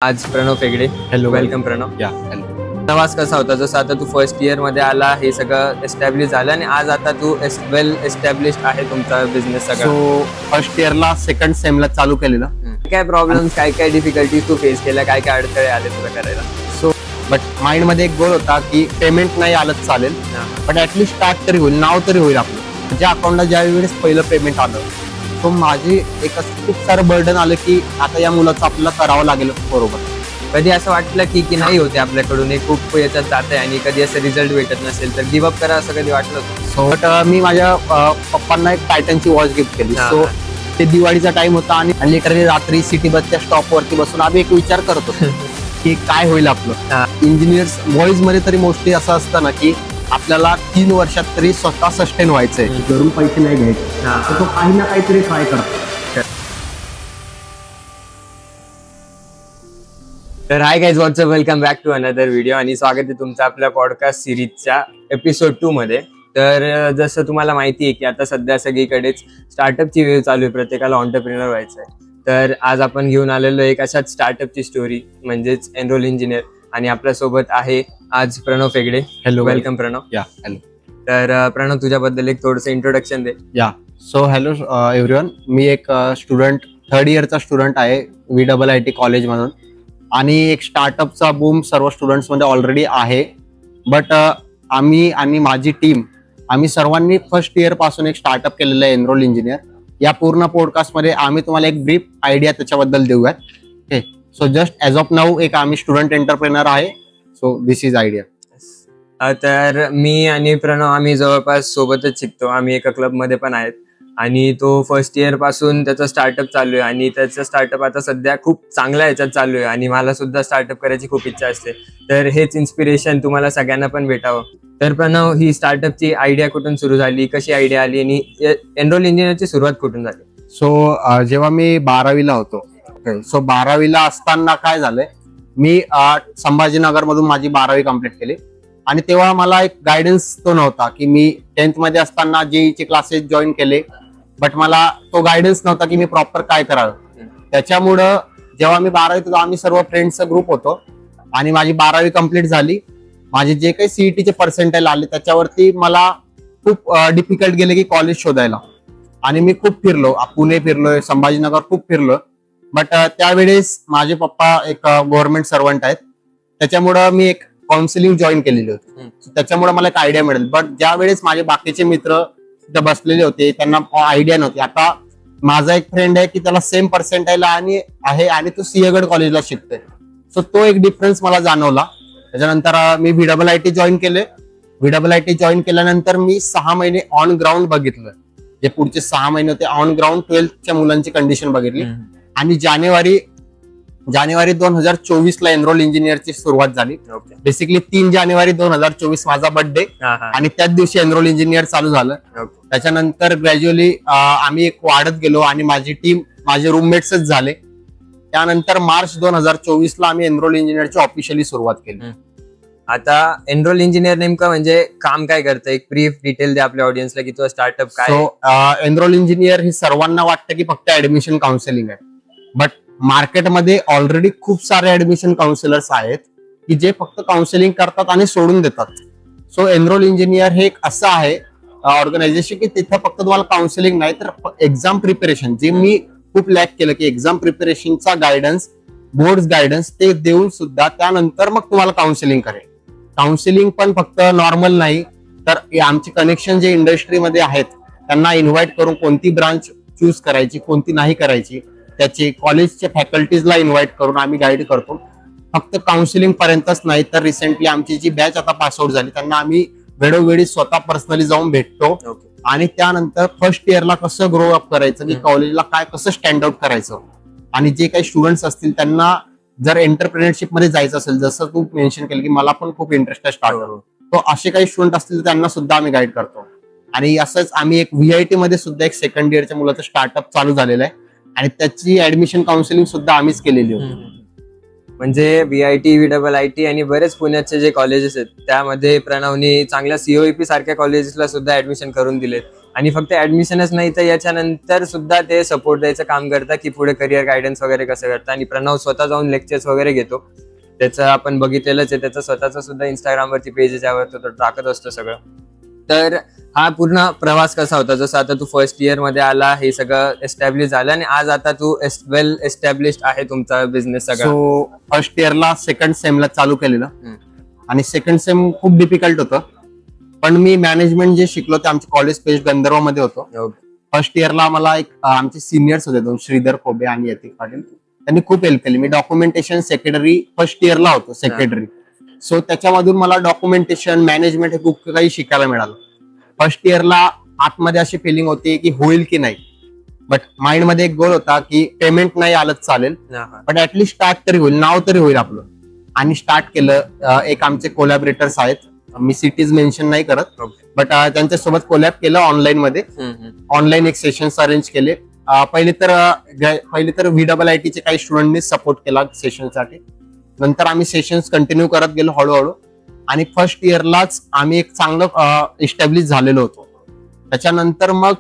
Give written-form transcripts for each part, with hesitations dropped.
आज Pranav Phegade. Hello, welcome Pranav. या hello. प्रवास कसा होता? जसं आता तू फर्स्ट इयर मध्ये आला, हे सगळं एस्टॅब्लिश झालं आणि आज आता तू वेल एस्टॅब्लिश आहे तुमचा बिझनेस सगळा. सो फर्स्ट इयरला सेकंड सेमला चालू केलेलं. काय प्रॉब्लेम्स, काय डिफिकल्टीज तू फेस केल्या, काय अडथळे आले तुला करायला? सो बट माइंड मध्ये एक गोल होता की पेमेंट नाही आलं चालेल, पण ऍटलीस्ट स्टार्ट तरी होईल, नाव तरी होईल आपलं. ज्या अकाउंटला ज्या वेळेस पहिलं पेमेंट आलं, सो माझी एक खूप सारं बर्डन आलं की आता या मुलाचं आपल्याला करावं लागेल बरोबर. कधी असं वाटलं की नाही होते आपल्याकडून, हे खूप याच्यात जात आहे आणि कधी असं रिझल्ट भेटत नसेल तर गिव्हअप करा, असं कधी वाटलं होतं? सो बट मी माझ्या पप्पांना एक टायटनची वॉच गिफ्ट केली. सो ते दिवाळीचा टाइम होता आणि लिटरली रात्री सिटी बसच्या स्टॉपवरती बसून आम्ही एक विचार करत होतो की काय होईल आपलं. इंजिनियर्स बॉईज मध्ये तरी मोस्टली असं असतं ना की आपल्याला 3 वर्षात तरी स्वतः सस्टेन व्हायचंय, घरून पैसे नाही घ्यायचे, तर तो काही ना काहीतरी ट्राय करतो. तर hi guys, what's up, welcome back to another video आणि स्वागत आहे तुमचं आपल्या पॉडकास्ट सिरीजच्या एपिसोड 2 मध्ये. तर जसं तुम्हाला माहिती आहे की आता सध्या सगळीकडेच स्टार्टअपची वेळ चालू आहे, प्रत्येकाला ऑन्टरप्रिनर व्हायचं आहे. तर आज आपण घेऊन आलेलो एक अशाच स्टार्टअपची स्टोरी, म्हणजेच एनरोल इंजिनियर, आणि आपल्यासोबत आहे आज प्रणव फेगडे. Hello, welcome Pranav. या हॅलो. तर प्रणव, तुझ्याबद्दल एक थोडंसं इंट्रोडक्शन दे. या सो हॅलो एव्हरीवन, मी एक स्टुडंट, 3rd इयरचा स्टुडंट आहे VIIT कॉलेज म्हणून. आणि एक स्टार्टअपचा बूम सर्व स्टुडंट्स मध्ये ऑलरेडी आहे. बट आम्ही आणि माझी टीम, आम्ही सर्वांनी फर्स्ट इयर पासून एक स्टार्टअप केलेलं आहे एनरोल इंजिनियर. या पूर्ण पॉडकास्टमध्ये आम्ही तुम्हाला एक ब्रीफ आयडिया त्याच्याबद्दल देऊयात. Okay, so just as of now एक आम्ही स्टुडंट एंटरप्रेनर आहे. So this is idea. तर मी आणि प्रणव आम्ही जवळपास सोबतच शिकतो, आम्ही एका क्लबमध्ये पण आहेत आणि तो फर्स्ट इयर पासून त्याचा स्टार्टअप चालू आहे आणि त्याचा स्टार्टअप आता सध्या खूप चांगल्या ह्याच्यात चालू आहे आणि मला सुद्धा स्टार्टअप करायची खूप इच्छा असते. तर हेच इन्स्पिरेशन तुम्हाला सगळ्यांना पण भेटावं. तर प्रणव, ही स्टार्टअपची आयडिया कुठून सुरू झाली, कशी आयडिया आली आणि एनरोल इंजिनियरची सुरुवात कुठून झाली? सो जेव्हा मी 12वीला होतो, सो 12वीला असताना काय झालंय, मी संभाजीनगर मधून माझी 12वी कंप्लीट केली आणि तेव्हा मला एक गायडन्स तो नव्हता की मी 10th मध्ये असताना JEE क्लासेस जॉईन केले, बट मला तो गायडन्स नव्हता की मी प्रॉपर काय करावं. त्याच्यामुळं जेव्हा मी 12वीत होतो, आम्ही सर्व फ्रेंड्सचा ग्रुप होतो आणि माझी 12वी कंप्लीट झाली. माझे जे काही CETचे पर्सेंटाईल आले त्याच्यावरती मला खूप डिफिकल्ट गेले की कॉलेज शोधायला. आणि मी खूप फिरलो, पुणे फिरलोय, संभाजीनगर खूप फिरलो. बट त्यावेळेस माझे पप्पा एक गव्हर्नमेंट सर्वंट आहेत, त्याच्यामुळं मी एक काउन्सिलिंग जॉईन केलेली होती. त्याच्यामुळे मला एक आयडिया मिळेल. बट ज्या वेळेस माझे बाकीचे मित्र तिथे बसलेले होते त्यांना आयडिया नव्हती. आता माझा एक फ्रेंड आहे की त्याला सेम पर्सेंटाईल आहे आणि तो सिंहगड कॉलेजला शिकतोय. सो तो एक डिफरन्स मला जाणवला. त्याच्यानंतर मी VIIT जॉईन केले. VIIT जॉईन केल्यानंतर मी 6 महिने ऑन ग्राउंड बघितलं. जे पुढचे 6 महिने होते ऑन ग्राउंड 12thच्या मुलांची कंडिशन बघितली आणि जानेवारी 2024ला एनरोल इंजिनियरची सुरुवात झाली. बेसिकली 3 जानेवारी 2024 माझा बर्थडे आणि त्याच दिवशी एनरोल इंजिनियर चालू झालं. त्याच्यानंतर ग्रॅज्युअली आम्ही एक वाढत गेलो आणि माझी टीम, माझे रूममेट्सच झाले. त्यानंतर मार्च 2024ला आम्ही एनरोल इंजिनियरची ऑफिशियली सुरुवात केली. आता एनरोल इंजिनियर नेमकं म्हणजे काम काय करतं, एक ब्रीफ डिटेल दे आपल्या ऑडियन्सला की तो स्टार्टअप काय? सो एनरोल इंजिनियर हे सर्वांना वाटतं की फक्त ऍडमिशन काउन्सिलिंग आहे, बट मार्केटमध्ये ऑलरेडी खूप सारे ऍडमिशन काउन्सिलर्स आहेत की जे फक्त काउन्सिलिंग करतात आणि सोडून देतात. सो एनरोल इंजिनियर हे एक असं आहे ऑर्गनायझेशन की तिथं फक्त तुम्हाला काउन्सिलिंग नाही तर एक्झाम प्रिपरेशन, जे मी खूप लॅक केलं की एक्झाम प्रिपरेशनचा गायडन्स, बोर्ड गायडन्स ते देऊन सुद्धा त्यानंतर मग तुम्हाला काउन्सिलिंग करेल. काउन्सिलिंग पण फक्त नॉर्मल नाही, तर आमचे कनेक्शन जे इंडस्ट्रीमध्ये आहेत त्यांना इन्व्हाइट करून कोणती ब्रांच चूज करायची, कोणती नाही करायची, त्याचे कॉलेजच्या फॅकल्टीजला इन्व्हाइट करून आम्ही गाईड करतो. फक्त काउन्सिलिंग पर्यंतच नाही तर रिसेंटली आमची जी बॅच आता पासआउट झाली त्यांना आम्ही वेळोवेळी स्वतः पर्सनली जाऊन भेटतो आणि त्यानंतर फर्स्ट इयरला कसं ग्रो अप करायचं की कॉलेजला काय कसं स्टँड आउट करायचं. आणि जे काही स्टुडंट्स असतील त्यांना जर एंटरप्रेन्योरशिप मध्ये जायचं असेल, जसं तू मेन्शन केलं की मला पण खूप इंटरेस्ट आहे स्टार्टअप, तो असे काही स्टुडंट असतील तर त्यांना सुद्धा आम्ही गाईड करतो. आणि असंच आम्ही एक VIT मध्ये सुद्धा एक 2nd इयरच्या मुलाचं स्टार्टअप चालू झालेलं आहे आणि त्याची ऍडमिशन काउन्सिलिंग सुद्धा आम्हीच केलेली होती. म्हणजे VIT आणि बरेच पुण्याचे जे कॉलेजेस आहेत त्यामध्ये प्रणवनी चांगल्या COEP सारख्या कॉलेजेसला सुद्धा ऍडमिशन करून दिलेत आणि फक्त ऍडमिशनच नाही तर याच्यानंतर सुद्धा ते सपोर्ट द्यायचं काम करतात की पुढे करिअर गायडन्स वगैरे कसं करतं. आणि प्रणव स्वतः जाऊन लेक्चर्स वगैरे घेतो, त्याचं आपण बघितलेलंच आहे, त्याचं स्वतःचं सुद्धा इंस्टाग्रामवरती पेज आहे ज्यावर तो टाकत असतो सगळं. तर हा पूर्ण प्रवास कसा होता, जसं आता तू फर्स्ट इयर मध्ये आला, हे सगळं एस्टॅब्लिश झालं आणि आज आता तू वेल एस्टॅब्लिश आहे तुमचा बिझनेस सगळा. सो फर्स्ट इयरला सेकंड सेमला चालू केलेलं हम्म. आणि सेकंड सेम खूप डिफिकल्ट होतं, पण मी मॅनेजमेंट जे शिकलो ते आमच्या कॉलेज पेज गंधर्व मध्ये होतो. Okay. फर्स्ट इयरला मला एक आमचे सिनियर्स होते दोन, श्रीधर खोबे आणि यतिक पाटील, त्यांनी खूप हेल्प केली. मी डॉक्युमेंटेशन सेक्रेटरी फर्स्ट इयरला होतो, सेक्रेटरी. सो त्याच्यामधून मला डॉक्युमेंटेशन मॅनेजमेंट हे खूप काही शिकायला मिळालं. फर्स्ट इयरला आतमध्ये अशी फिलिंग होती की होईल की नाही, बट माइंड मध्ये एक गोल होता की पेमेंट नाही आलं चालेल, पण ऍटलीस्ट स्टार्ट तरी होईल, नाव तरी होईल आपलं. आणि स्टार्ट केलं. एक आमचे कोलॅबरेटर्स आहेत, मी सिटीज मेन्शन नाही करत, बट त्यांच्यासोबत कोलॅब केलं ऑनलाईन मध्ये. ऑनलाईन एक सेशन्स अरेंज केले. पहिले तर VIIT चे काही स्टुडंटनी सपोर्ट केला सेशनसाठी. नंतर आम्ही सेशन्स कंटिन्यू करत गेलो हळूहळू आणि फर्स्ट इयरलाच आम्ही एक चांगलं इस्टॅब्लिश झालेलो होतो. त्याच्यानंतर मग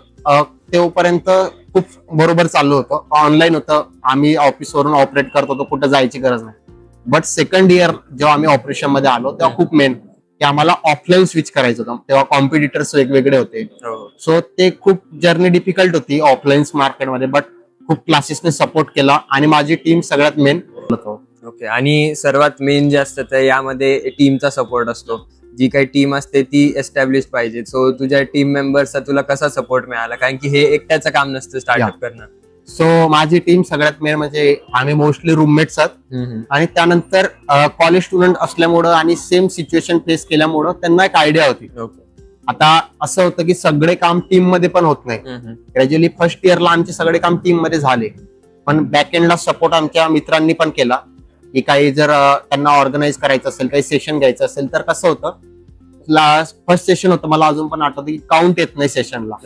तेव्हापर्यंत खूप बरोबर चालू होतं, ऑनलाईन होतं, आम्ही ऑफिसवरून ऑपरेट करत होतो, कुठं जायची गरज नाही. बट सेकंड इयर जेव्हा आम्ही ऑपरेशन मध्ये आलो तेव्हा खूप मेन की आम्हाला ऑफलाईन स्विच करायचं होतं. तेव्हा कॉम्पिटिटर्स वेगवेगळे होते, सो ते खूप जर्नी डिफिकल्ट होती ऑफलाईन मार्केटमध्ये, बट खूप क्लासेसने सपोर्ट केला आणि माझी टीम सगळ्यात मेन होतो. ओके. आणि सर्वात मेन जे असतं तर यामध्ये टीमचा सपोर्ट असतो. जी काही टीम असते ती एस्टॅब्लिश पाहिजे. सो तुझ्या टीम मेंबर्सचा तुला कसा सपोर्ट मिळाला, कारण की हे एकट्याचं काम नसतं स्टार्टअप करणं. सो माझी टीम सगळ्यात मेन म्हणजे आम्ही मोस्टली रूममेट्स आहोत आणि त्यानंतर कॉलेज स्टुडंट असल्यामुळं आणि सेम सिच्युएशन फेस केल्यामुळं त्यांना एक आयडिया होती. आता असं होतं की सगळे काम टीम मध्ये पण होत नाही. ग्रॅज्युअली फर्स्ट इयरला आमचे सगळे काम टीम मध्ये झाले, पण बॅक एंडला सपोर्ट आमच्या मित्रांनी पण केला की काही जर त्यांना ऑर्गनाईज करायचं असेल, काही सेशन घ्यायचं असेल तर कसं होतं. फर्स्ट सेशन होतं, मला अजून पण आठवतं की काउंट येत नाही सेशनला.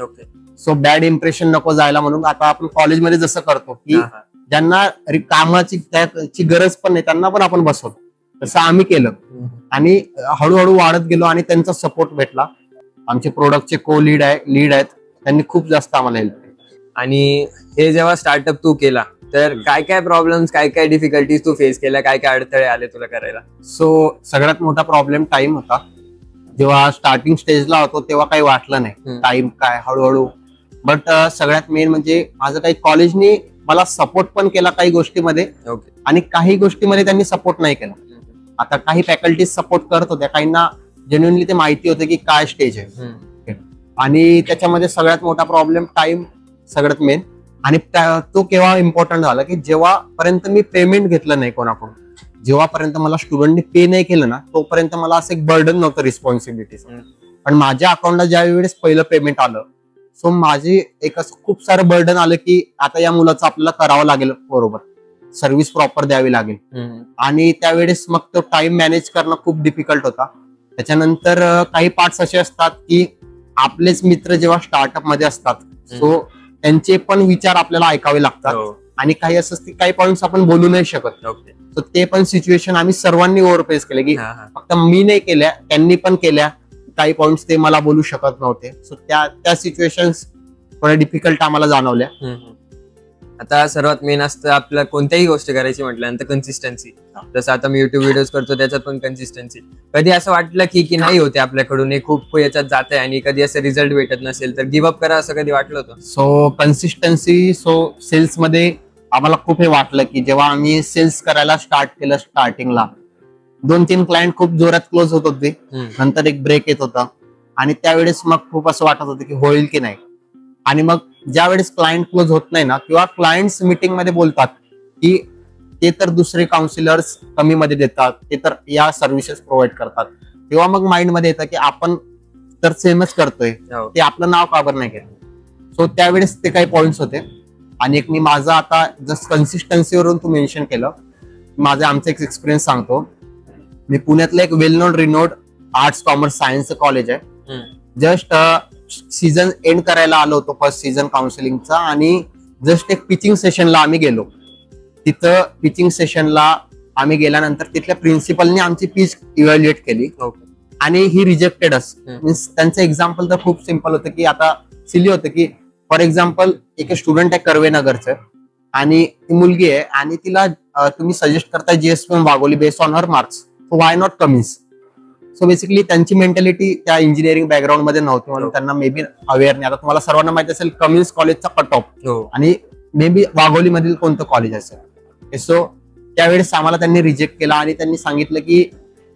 सो बॅड इम्प्रेशन नको जायला म्हणून आता आपण कॉलेजमध्ये जसं करतो की ज्यांना कामाची त्याची गरज पण नाही त्यांना पण आपण बसवतो, तसं आम्ही केलं आणि हळूहळू वाढत गेलो आणि त्यांचा सपोर्ट भेटला. आमचे प्रोडक्टचे लीड आहेत, त्यांनी खूप जास्त आम्हाला हेल्प केली. आणि हे जेव्हा स्टार्टअप तू केला तर काय काय प्रॉब्लेम्स, काय काय डिफिकल्टीज तू फेस केल्या, काय काय अडथळे आले तुला करायला? सो सगळ्यात मोठा प्रॉब्लेम टाइम होता. जेव्हा स्टार्टिंग स्टेजला होतो तेव्हा काही वाटलं नाही टाइम काय, हळूहळू. बट सगळ्यात मेन म्हणजे माझं काही कॉलेजनी मला सपोर्ट पण केला काही गोष्टीमध्ये आणि काही गोष्टीमध्ये त्यांनी सपोर्ट नाही केला. आता काही फॅकल्टीज सपोर्ट करत होत्या, काहींना जेन्युइनली ते माहिती होतं की काय स्टेज आहे. आणि त्याच्यामध्ये सगळ्यात मोठा प्रॉब्लेम टाइम सगळ्यात मेन. आणि तो केव्हा इम्पॉर्टंट झाला की जेव्हापर्यंत मी पेमेंट घेतलं नाही कोणाकडून, जेव्हापर्यंत मला स्टुडंटने पे नाही केलं ना, तोपर्यंत मला असं एक बर्डन नव्हतं रिस्पॉन्सिबिलिटीज. पण माझ्या अकाउंटला ज्या वेळेस पहिलं पेमेंट आलं, सो माझी एक असं खूप सारं बर्डन आलं की आता या मुलाचं आपल्याला करावं लागेल, बरोबर सर्व्हिस प्रॉपर द्यावी लागेल. आणि त्यावेळेस मग तो टाइम मॅनेज करणं खूप डिफिकल्ट होता. त्याच्यानंतर काही पार्ट्स असे असतात की आपलेच मित्र जेव्हा स्टार्टअप मध्ये असतात, सो त्यांचे पण विचार आपल्याला ऐकावे लागतात आणि काही असं काही पॉइंट्स आपण बोलू नाही शकत. तर ते पण सिच्युएशन आम्ही सर्वांनी ओव्हरफेस केले की फक्त मी नाही केल्या, त्यांनी पण केल्या. काही पॉइंट्स ते मला बोलू शकत नव्हते, सो त्या सिच्युएशन्स थोड्या डिफिकल्ट आम्हाला जाणवल्या. आता सर्वात मेन असतं आपल्याला कोणत्याही गोष्ट करायची म्हटल्यानंतर कन्सिस्टन्सी. जसं आता मी युट्यूब व्हिडिओज करतो त्याच्यात पण कन्सिस्टन्सी. कधी असं वाटलं की नाही होते आपल्याकडून, हे खूप याच्यात जात आहे आणि कधी असं रिझल्ट भेटत नसेल तर गिव्ह अप करा, असं कधी वाटलं होतं? सो कन्सिस्टन्सी, सो सेल्स मध्ये आम्हाला खूप हे वाटलं की जेव्हा आम्ही सेल्स करायला स्टार्ट केलं, स्टार्टिंगला 2-3 क्लायंट खूप जोरात क्लोज होत होते, नंतर एक ब्रेक येत होता आणि त्यावेळेस मग खूप असं वाटत होतं की होईल की नाही. आणि मग ज्या वेळेस क्लायंट क्लोज होत नाही ना, किंवा क्लायंट्स मीटिंग मध्ये बोलतात की ते तर दुसरे काउन्सिलर्स कमी मध्ये देतात, ते तर या सर्व्हिसेस प्रोव्हाइड करतात, तेव्हा मग माइंड मध्ये येतं की आपण तर सेमच करतोय, ते आपलं नाव का बरं नाही घेत. सो त्यावेळेस ते काही पॉइंट्स होते. आणि एक मी माझा आता जस्ट कन्सिस्टन्सीवरून तू मेन्शन केलं, माझा आमचा एक एक्सपिरियन्स सांगतो. मी पुण्यातलं एक वेल नोन रिनोड आर्ट्स कॉमर्स सायन्सचं कॉलेज आहे. जस्ट सीझन एंड करायला आलो होतो फर्स्ट सीझन काउन्सिलिंगचा आणि जस्ट एक पिचिंग सेशनला आम्ही गेलो. तिथं पिचिंग सेशनला आम्ही गेल्यानंतर तिथल्या प्रिन्सिपलने आमची पिच इव्हॅल्युएट केली आणि ही रिजेक्टेड अस. मीन्स त्यांचं एक्झाम्पल तर खूप सिम्पल होतं की आता सिली होतं की फॉर एक्झाम्पल एक स्टुडंट आहे कर्वेनगरचं आणि ती मुलगी आहे आणि तिला तुम्ही सजेस्ट करताय GSPM Wagholi based on her marks, why not Cummins. So basically त्यांची मेंटॅलिटी त्या इंजिनिअरिंग बॅकग्राऊंड मध्ये नव्हती म्हणून त्यांना मे बी अवेअर नाही. आता तुम्हाला सर्वांना माहिती असेल कमिन्स कॉलेजचा कट ऑफ हो. आणि मे बी वाघोली मधील कोणतं कॉलेज असेल. सो त्यावेळेस आम्हाला त्यांनी रिजेक्ट केला आणि त्यांनी सांगितलं की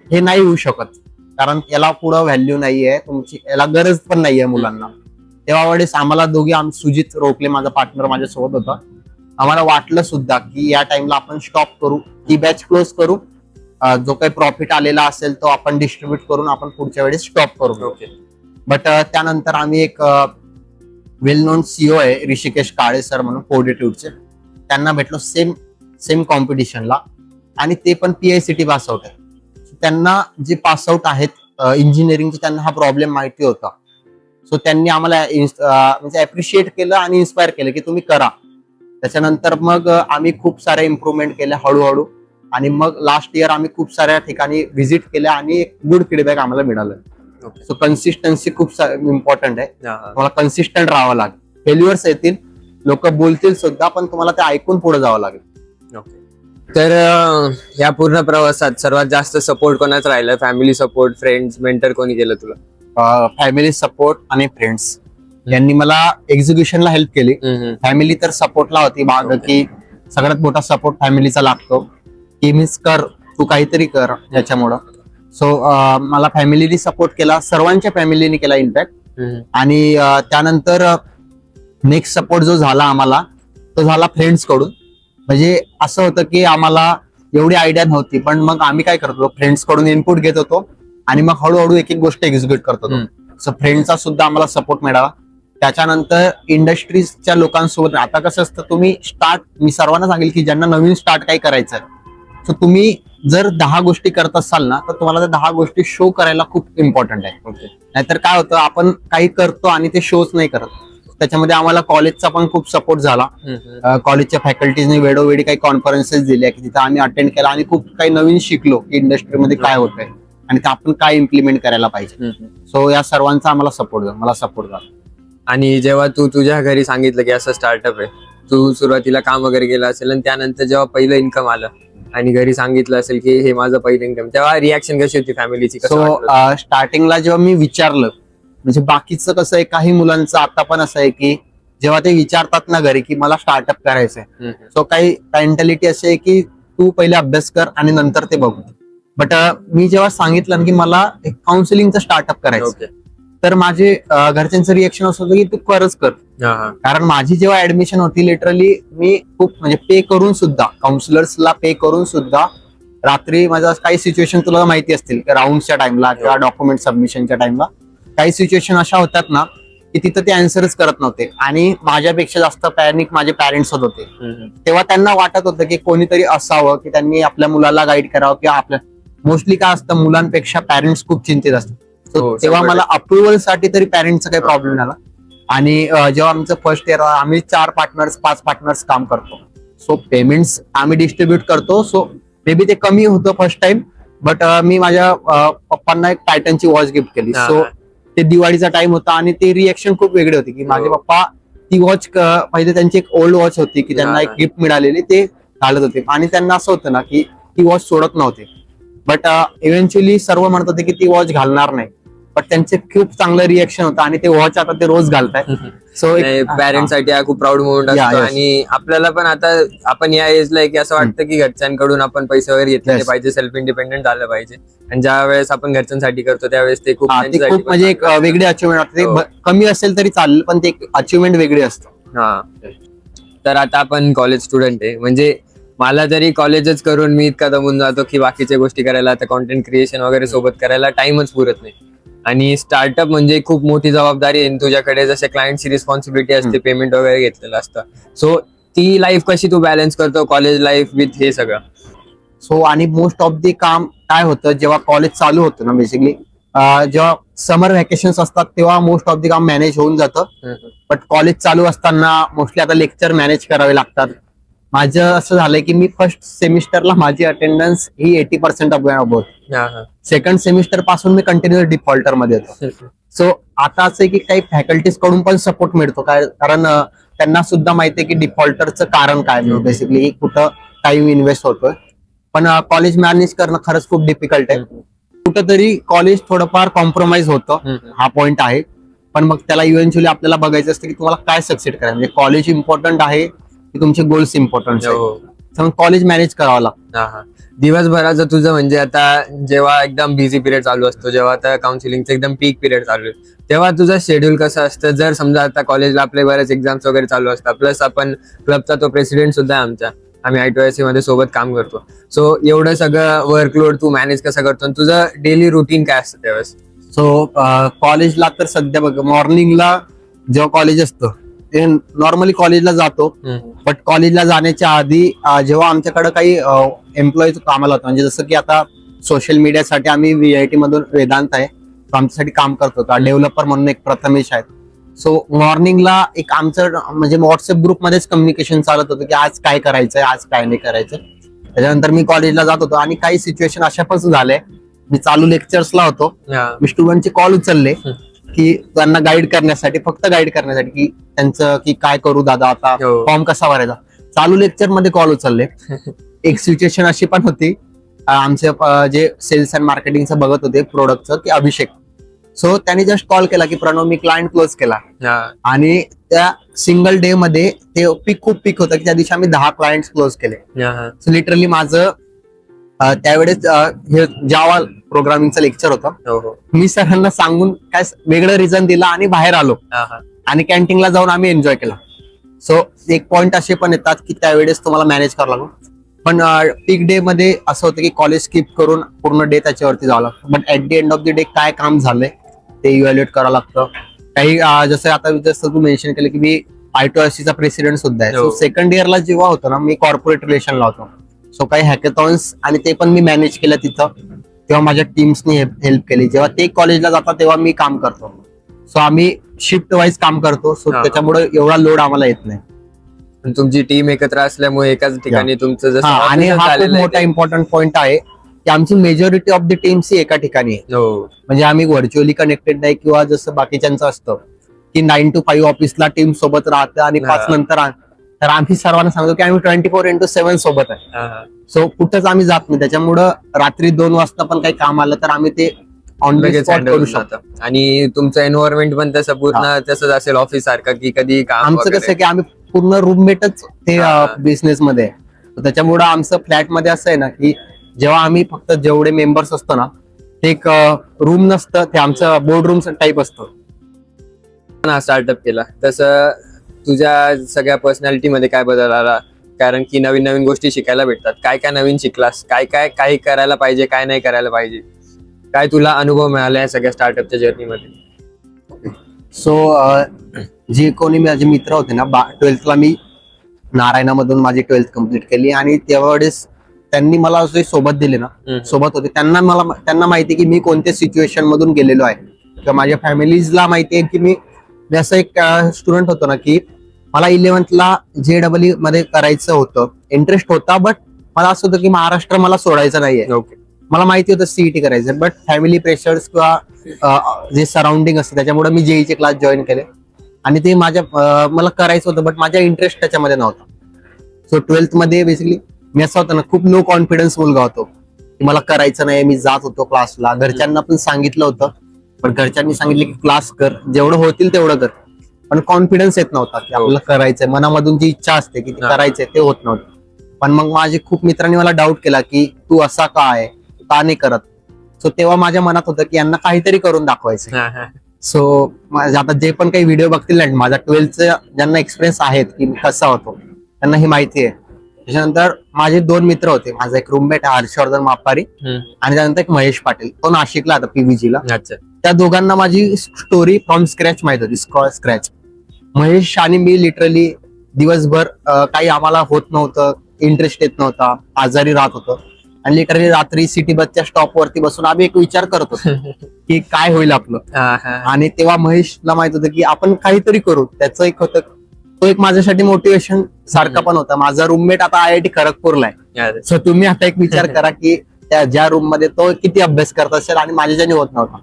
हे नाही होऊ शकत कारण याला पुढं व्हॅल्यू नाहीये, तुमची याला गरज पण नाहीये मुलांना. तेव्हा वेळेस आम्हाला दोघे सुजित रोकले माझा पार्टनर माझ्यासोबत होता, आम्हाला वाटलं सुद्धा की या टाइमला आपण स्टॉप करू, ती बॅच क्लोज करू, जो काही प्रॉफिट आलेला असेल तो आपण डिस्ट्रीब्यूट करून आपण पुढच्या वेळेस स्टॉप करू. बट त्यानंतर आम्ही एक वेल नोन सीओ आहे ऋषिकेश काळे सर म्हणून फोर्टिट्यूडचे, त्यांना भेटलो सेम कॉम्पिटिशनला आणि ते पण PICT पास आउट आहे. त्यांना जे पास आउट आहेत इंजिनिअरिंगचे त्यांना हा प्रॉब्लेम माहिती होता. सो त्यांनी आम्हाला म्हणजे अप्रिशिएट केलं आणि इन्स्पायर केलं की तुम्ही करा. त्याच्यानंतर मग आम्ही खूप साऱ्या इम्प्रुव्हमेंट केल्या हळूहळू आणि मग लास्ट इयर आम्ही खूप साऱ्या ठिकाणी व्हिजिट केल्या आणि एक गुड फीडबॅक आम्हाला मिळालं. सो कन्सिस्टन्सी खूप इम्पॉर्टंट आहे. तुम्हाला कन्सिस्टंट राहावं लागेल. फेल्युअर्स येतील, लोक बोलतील सुद्धा, पण तुम्हाला ते ऐकून पुढे जावं लागेल. तर या पूर्ण प्रवासात सर्वात जास्त सपोर्ट कोणाच राहिलं? फॅमिली सपोर्ट, फ्रेंड्स, मेंटर कोणी केलं तुला? फॅमिली सपोर्ट आणि फ्रेंड्स यांनी मला एक्झिक्युशनला हेल्प केली. फॅमिली तर सपोर्टला होती भाग की सगळ्यात मोठा सपोर्ट फॅमिलीचा लागतो की मीच कर, तू काहीतरी कर याच्यामुळं. सो मला फॅमिलीनी सपोर्ट केला, सर्वांच्या फॅमिलीने केला इनफॅक्ट. आणि त्यानंतर नेक्स्ट सपोर्ट जो झाला आम्हाला तो झाला फ्रेंड्स कडून. म्हणजे असं होतं की आम्हाला एवढी आयडिया नव्हती, पण मग आम्ही काय करतो फ्रेंड्स कडून इनपुट घेत होतो आणि मग हळूहळू एक एक गोष्ट एक्झिक्यूट करत होतो. सो फ्रेंडचा सुद्धा आम्हाला सपोर्ट मिळाला. त्याच्यानंतर इंडस्ट्रीजच्या लोकांसोबत, आता कसं असतं तुम्ही मी सर्वांना सांगेल की ज्यांना नवीन स्टार्ट काही करायचं सो तुम्ही जर 10 गोष्टी करत असाल ना तर तुम्हाला त्या 10 गोष्टी शो करायला खूप इम्पॉर्टंट आहे. नाहीतर काय होतं आपण काही करतो आणि ते शोच नाही करत. त्याच्यामध्ये आम्हाला कॉलेजचा पण खूप सपोर्ट झाला. कॉलेजच्या फॅकल्टीजने वेळोवेळी काही कॉन्फरन्सेस दिल्या की तिथे आम्ही अटेंड केला आणि खूप काही नवीन शिकलो की इंडस्ट्रीमध्ये काय होतंय आणि ते आपण काय इम्प्लिमेंट करायला पाहिजे. सो या सर्वांचा आम्हाला मला सपोर्ट झाला. आणि जेव्हा तू तुझ्या घरी सांगितलं की असं स्टार्टअप आहे, तू सुरुवातीला काम वगैरे केलं असेल आणि त्यानंतर जेव्हा पहिलं इन्कम आलं आणि घरी सांगितलं असेल की हे माझं पहिलं इन्कम, तेव्हा रिॲक्शन कशी होती फॅमिलीची? सो स्टार्टिंगला जेव्हा मी विचारलं, म्हणजे बाकीचं कसं आहे काही मुलांचं आता पण असं आहे की जेव्हा ते विचारतात ना घरी की मला स्टार्टअप करायचंय, सो काही मेंटॅलिटी अशी आहे की तू पहिले अभ्यास कर आणि नंतर ते बघू. बट मी जेव्हा सांगितलं की मला एक काउन्सिलिंगचं स्टार्टअप करायचं, तर माझे घरच्यांचं रिएक्शन असं होतं की तू खरंच कर. कारण माझी जेव्हा ऍडमिशन होती लिटरली मी खूप म्हणजे पे करून सुद्धा, काउन्सिलर्सला पे करून सुद्धा रात्री माझा काही सिच्युएशन तुला माहिती असतील राऊंडच्या टाइमला किंवा डॉक्युमेंट सबमिशनच्या टाइमला काही सिच्युएशन अशा होतात ना की तिथं ते आन्सरच करत नव्हते आणि माझ्यापेक्षा जास्त पॅनिक माझे पॅरेंट्स होत होते. तेव्हा त्यांना वाटत होतं की कोणीतरी असावं की त्यांनी आपल्या मुलाला गाईड करावं किंवा आपल्या मोस्टली काय असतं मुलांपेक्षा पॅरेंट्स खूप चिंतित असतात. तेव्हा मला अप्रुव्हल साठी तरी पॅरेंट्सचा काही प्रॉब्लेम झाला. आणि जेव्हा आमचं फर्स्ट इयर आम्ही 5 पार्टनर्स काम करतो. सो पेमेंट्स आम्ही डिस्ट्रीब्यूट करतो. सो मे बी ते कमी होतं फर्स्ट टाइम, बट मी माझ्या पप्पांना एक टायटनची वॉच गिफ्ट केली. सो ते दिवाळीचा टाइम होता आणि ते रिएक्शन खूप वेगळे होते की माझे पप्पा ती वॉच पहिले त्यांची एक ओल्ड वॉच होती की त्यांना एक गिफ्ट मिळालेली ते घालत होते आणि त्यांना असं होतं ना की ती वॉच सोडत नव्हते. बट इव्हेंच्युअली सर्व म्हणत होते की ती वॉच घालणार नाही, बट त्यांचे खूप चांगलं रिएक्शन होतं आणि ते वॉच आता ते रोज घालताय. सो पॅरेंट्स साठी हा खूप प्राऊड मोमेंट असतो. आणि आपल्याला पण आता आपण या एजला आहे की असं वाटतं की घरच्यांकडून आपण पैसे वगैरे घेतले पाहिजे, सेल्फ इंडिपेंडेंट झालं पाहिजे. आणि ज्या वेळेस आपण घरच्यांसाठी करतो त्यावेळेस ते खूप म्हणजे एक वेगळी अचिव्हमेंट वाटते. कमी असेल तरी चालेल पण ते अचिव्हमेंट वेगळी असते. हा, तर आता आपण कॉलेज स्टुडंट आहे, म्हणजे मला तरी कॉलेजच करून मी इतका दमून जातो की बाकीच्या गोष्टी करायला, आता कॉन्टेंट क्रिएशन वगैरे सोबत करायला टाइमच पुरत नाही. आणि स्टार्टअप म्हणजे खूप मोठी जबाबदारी आहे. तुझ्याकडे जसे क्लायंटची रिस्पॉन्सिबिलिटी असते, पेमेंट वगैरे घेतलेलं असतं. सो ती लाईफ कशी तू बॅलन्स करतो, कॉलेज लाईफ विथ हे सगळं? सो आणि मोस्ट ऑफ दी काम काय होतं जेव्हा कॉलेज चालू होतं ना, बेसिकली जेव्हा समर व्हॅकेशन्स असतात तेव्हा मोस्ट ऑफ दी काम मॅनेज होऊन जातं. बट कॉलेज चालू असताना मोस्टली आता लेक्चर मॅनेज करावे लागतात, माझं असं झालंय की मी फर्स्ट सेमिस्टरला माझी attendance he 80% about. Second semester पासून मी कंटिन्युअस डिफॉल्टर मध्ये होतो. सो आता असं आहे की काही फॅकल्टीज कडून पण सपोर्ट मिळतो कारण त्यांना सुद्धा माहिती आहे की डिफॉल्टरचं कारण काय बेसिकली कुठं टाइम इन्व्हेस्ट होतोय. पण कॉलेज मॅनेज करणं खरंच खूप डिफिकल्ट आहे. कुठंतरी कॉलेज थोडंफार कॉम्प्रोमाइज होतं, हा पॉइंट आहे. पण मग त्याला इव्हेंच्युअली आपल्याला बघायचं असतं की तुम्हाला काय सक्सेड करायचं. म्हणजे कॉलेज इम्पॉर्टंट आहे की तुमचे गोल्स इम्पॉर्टंट आहे. कॉलेज मॅनेज करावं लागतं. दिवसभराचं तुझं म्हणजे आता जेव्हा एकदम बिझी पिरियड चालू असतो, जेव्हा आता काउन्सिलिंगचं एकदम पीक पिरियड चालू आहे, तेव्हा तुझं शेड्यूल कसं असतं? जर समजा आता कॉलेजला आपले बरेच एक्झाम्स वगैरे चालू असतात, प्लस आपण क्लबचा तो प्रेसिडेंट सुद्धा आहे आमच्या, आम्ही I2IC मध्ये सोबत काम करतो. सो एवढं सगळं वर्कलोड तू मॅनेज कसं करतो आणि तुझं डेली रुटीन काय असतं त्यावेळेस? सो कॉलेजला तर सध्या बघ, मॉर्निंगला जेव्हा कॉलेज असतं ते नॉर्मली कॉलेजला जातो. बट कॉलेजला जाण्याच्या आधी जेव्हा आमच्याकडे काही एम्प्लॉईज कामाला होतं, म्हणजे जसं की आता सोशल मीडियासाठी आम्ही VIT मधून वेदांत आहे, तो आमच्यासाठी काम करतो. डेव्हलपर म्हणून एक प्रथमेश आहेत. सो मॉर्निंगला एक आमचं म्हणजे व्हॉट्सअप ग्रुपमध्येच कम्युनिकेशन चालत होतं की आज काय करायचंय, आज काय नाही करायचं. त्याच्यानंतर मी कॉलेजला जात होतो आणि काही सिच्युएशन अशा पण झाल्या, मी चालू लेक्चर्सला होतो, मी स्टुडंटचे कॉल उचलले की त्यांना गाईड करण्यासाठी, फक्त गाईड करण्यासाठी की त्यांचं की काय करू दादा आता, फॉर्म कसा भरायचा. चालू लेक्चर मध्ये कॉल उचलले. एक सिच्युएशन अशी पण होती, आमचे जे सेल्स अँड मार्केटिंगचं बघत होते प्रोडक्टचं, की अभिषेक. सो त्यांनी जस्ट कॉल केला की प्रणव मी क्लायंट क्लोज केला. आणि त्या सिंगल डे मध्ये ते खूप पीक होतं की त्या दिवशी आम्ही 10 क्लायंट क्लोज केले. सो लिटरली माझं त्यावेळेस हे जावा प्रोग्रामिंगचं लेक्चर होतं. मी सरांना सांगून काय वेगळं रिझन दिला आणि बाहेर आलो आणि कॅन्टीनला जाऊन आम्ही एन्जॉय केला. सो एक पॉइंट असे पण येतात की त्यावेळेस तुम्हाला मॅनेज करावं लागतो. पण पीक डे मध्ये असं होतं की कॉलेज स्किप करून पूर्ण डे त्याच्यावरती जावं लागतं. But at the end of the day काय काम झालंय ते इव्हॅल्युएट करावं लागतं. काही जसं आता जसं तू मेन्शन केलं की मी I2IC चा प्रेसिडेंट सुद्धा आहे. सो सेकंड इयरला जेव्हा होतो ना, मी कॉर्पोरेट रिलेशनला होतो. सो काही हॅकेथॉन्स आणि ते पण मी मॅनेज केलं तिथं, तेव्हा माझ्या टीम्सनी हेल्प केली. जेव्हा ते कॉलेजला जातात तेव्हा मी काम करतो. सो आम्ही शिफ्ट वाईज काम करतो. सो त्याच्यामुळे एवढा लोड आम्हाला येत नाही. तुमची टीम एकत्र असल्यामुळे एकाच ठिकाणी तुमचं जसं आणि हा खूप मोठा इम्पॉर्टंट पॉइंट आहे की आमची मेजॉरिटी ऑफ द टीम्स ही एका ठिकाणी आहे. म्हणजे आम्ही व्हर्च्युअली कनेक्टेड नाही किंवा जसं बाकीच्यांचं असतं की 9 to 5 ऑफिसला टीम सोबत राहतं आणि 5 नंतर. तर आम्ही सर्वांना सांगतो की आम्ही 24/7 सोबत आहे. सो कुठंच आम्ही जात नाही. त्याच्यामुळं रात्री 2 वाजता पण काही काम आलं तर आम्ही ते ऑन द स्पॉट करू शकतो. आणि तुमचं एन्व्हायरमेंट पण तसं पूर्ण तसंच असेल ऑफिस सारखं की कधी काम. आमचं कसं आहे की आम्ही पूर्ण रूममेटच ते बिझनेस मध्ये आहे. त्याच्यामुळं आमचं फ्लॅट मध्ये असं आहे ना की जेव्हा आम्ही फक्त जेवढे मेंबर्स असतो ना, ते एक रूम नसतं, ते आमचं बोर्ड रूम टाईप असतं. स्टार्टअप केला तसं तुझ्या सगळ्या पर्सनॅलिटी मध्ये काय बदल आला? कारण की नवीन नवीन गोष्टी शिकायला भेटतात. काय काय नवीन शिकलास? काय काय काही करायला पाहिजे, काय नाही करायला पाहिजे? काय तुला अनुभव मिळाला या सगळ्या स्टार्टअपच्या जर्नीमध्ये? सो जे कोणी माझे मित्र होते ना, 12th ला मी नारायणामधून माझी 12th कम्प्लीट केली आणि त्यावेळेस त्यांनी मला जे सोबत दिले ना, सोबत होते, त्यांना माहिती की मी कोणत्या सिच्युएशन मधून गेलेलो आहे किंवा माझ्या फॅमिलीजला माहिती आहे की मी असं एक स्टुडंट होतो ना की मला 11th ला JEE मध्ये करायचं होतं, इंटरेस्ट होता. बट मला असं होतं की महाराष्ट्र मला सोडायचं नाहीये. मला माहिती होतं CET करायचं, बट फॅमिली प्रेशर्स किंवा जे सराउंडिंग असतं त्याच्यामुळे मी JEE चे क्लास जॉईन केले आणि ते मला करायचं होतं, बट माझा इंटरेस्ट त्याच्यामध्ये नव्हता. सो 12th मध्ये बेसिकली मी असं होतं ना, खूप लो कॉन्फिडन्स मुलगा होतो की मला करायचं नाही. मी जात होतो क्लासला, घरच्यांना पण सांगितलं होतं, पण घरच्यांनी सांगितलं की क्लास कर, जेवढं होतील तेवढं कर. पण कॉन्फिडन्स येत नव्हता की आपल्याला करायचंय, मनामधून जी इच्छा असते की करायचंय ते होत नव्हतं. पण मग माझे खूप मित्रांनी मला डाऊट केला की तू असा का आहे, का नाही करत. सो तेव्हा माझ्या मनात होतं की यांना काहीतरी करून दाखवायचं. सो आता जे पण काही व्हिडिओ बघतील ना, माझा 12th ज्यांना एक्सपिरियन्स आहेत की कसा होतो त्यांना ही माहिती आहे. त्याच्यानंतर माझे 2 मित्र होते. माझा एक रूममेट हर्षवर्धन मापारी आणि त्यानंतर एक महेश पाटील, तो नाशिकला आता PVG ला. त्या दोघांना माझी स्टोरी फ्रॉम स्क्रॅच माहित होती, स्क्रॅच. महेश आणि मी लिटरली दिवसभर काही आम्हाला होत नव्हतं, इंटरेस्ट येत नव्हता, आजारी राहत होतो आणि लिटरली रात्री सिटी बसच्या स्टॉप वरती बसून आम्ही एक विचार करत होतो की काय होईल आपलं. आणि तेव्हा महेशला माहित होतं की आपण काहीतरी करू. त्याचं एक होतं तो एक माझ्यासाठी मोटिवेशन सारखा पण होता. माझा रूममेट आता IIT खरगपूरला आहे. अरे, सो तुम्ही आता एक विचार करा की त्या ज्या रूम मध्ये तो किती अभ्यास करत असेल आणि माझ्याच्याने होत नव्हता.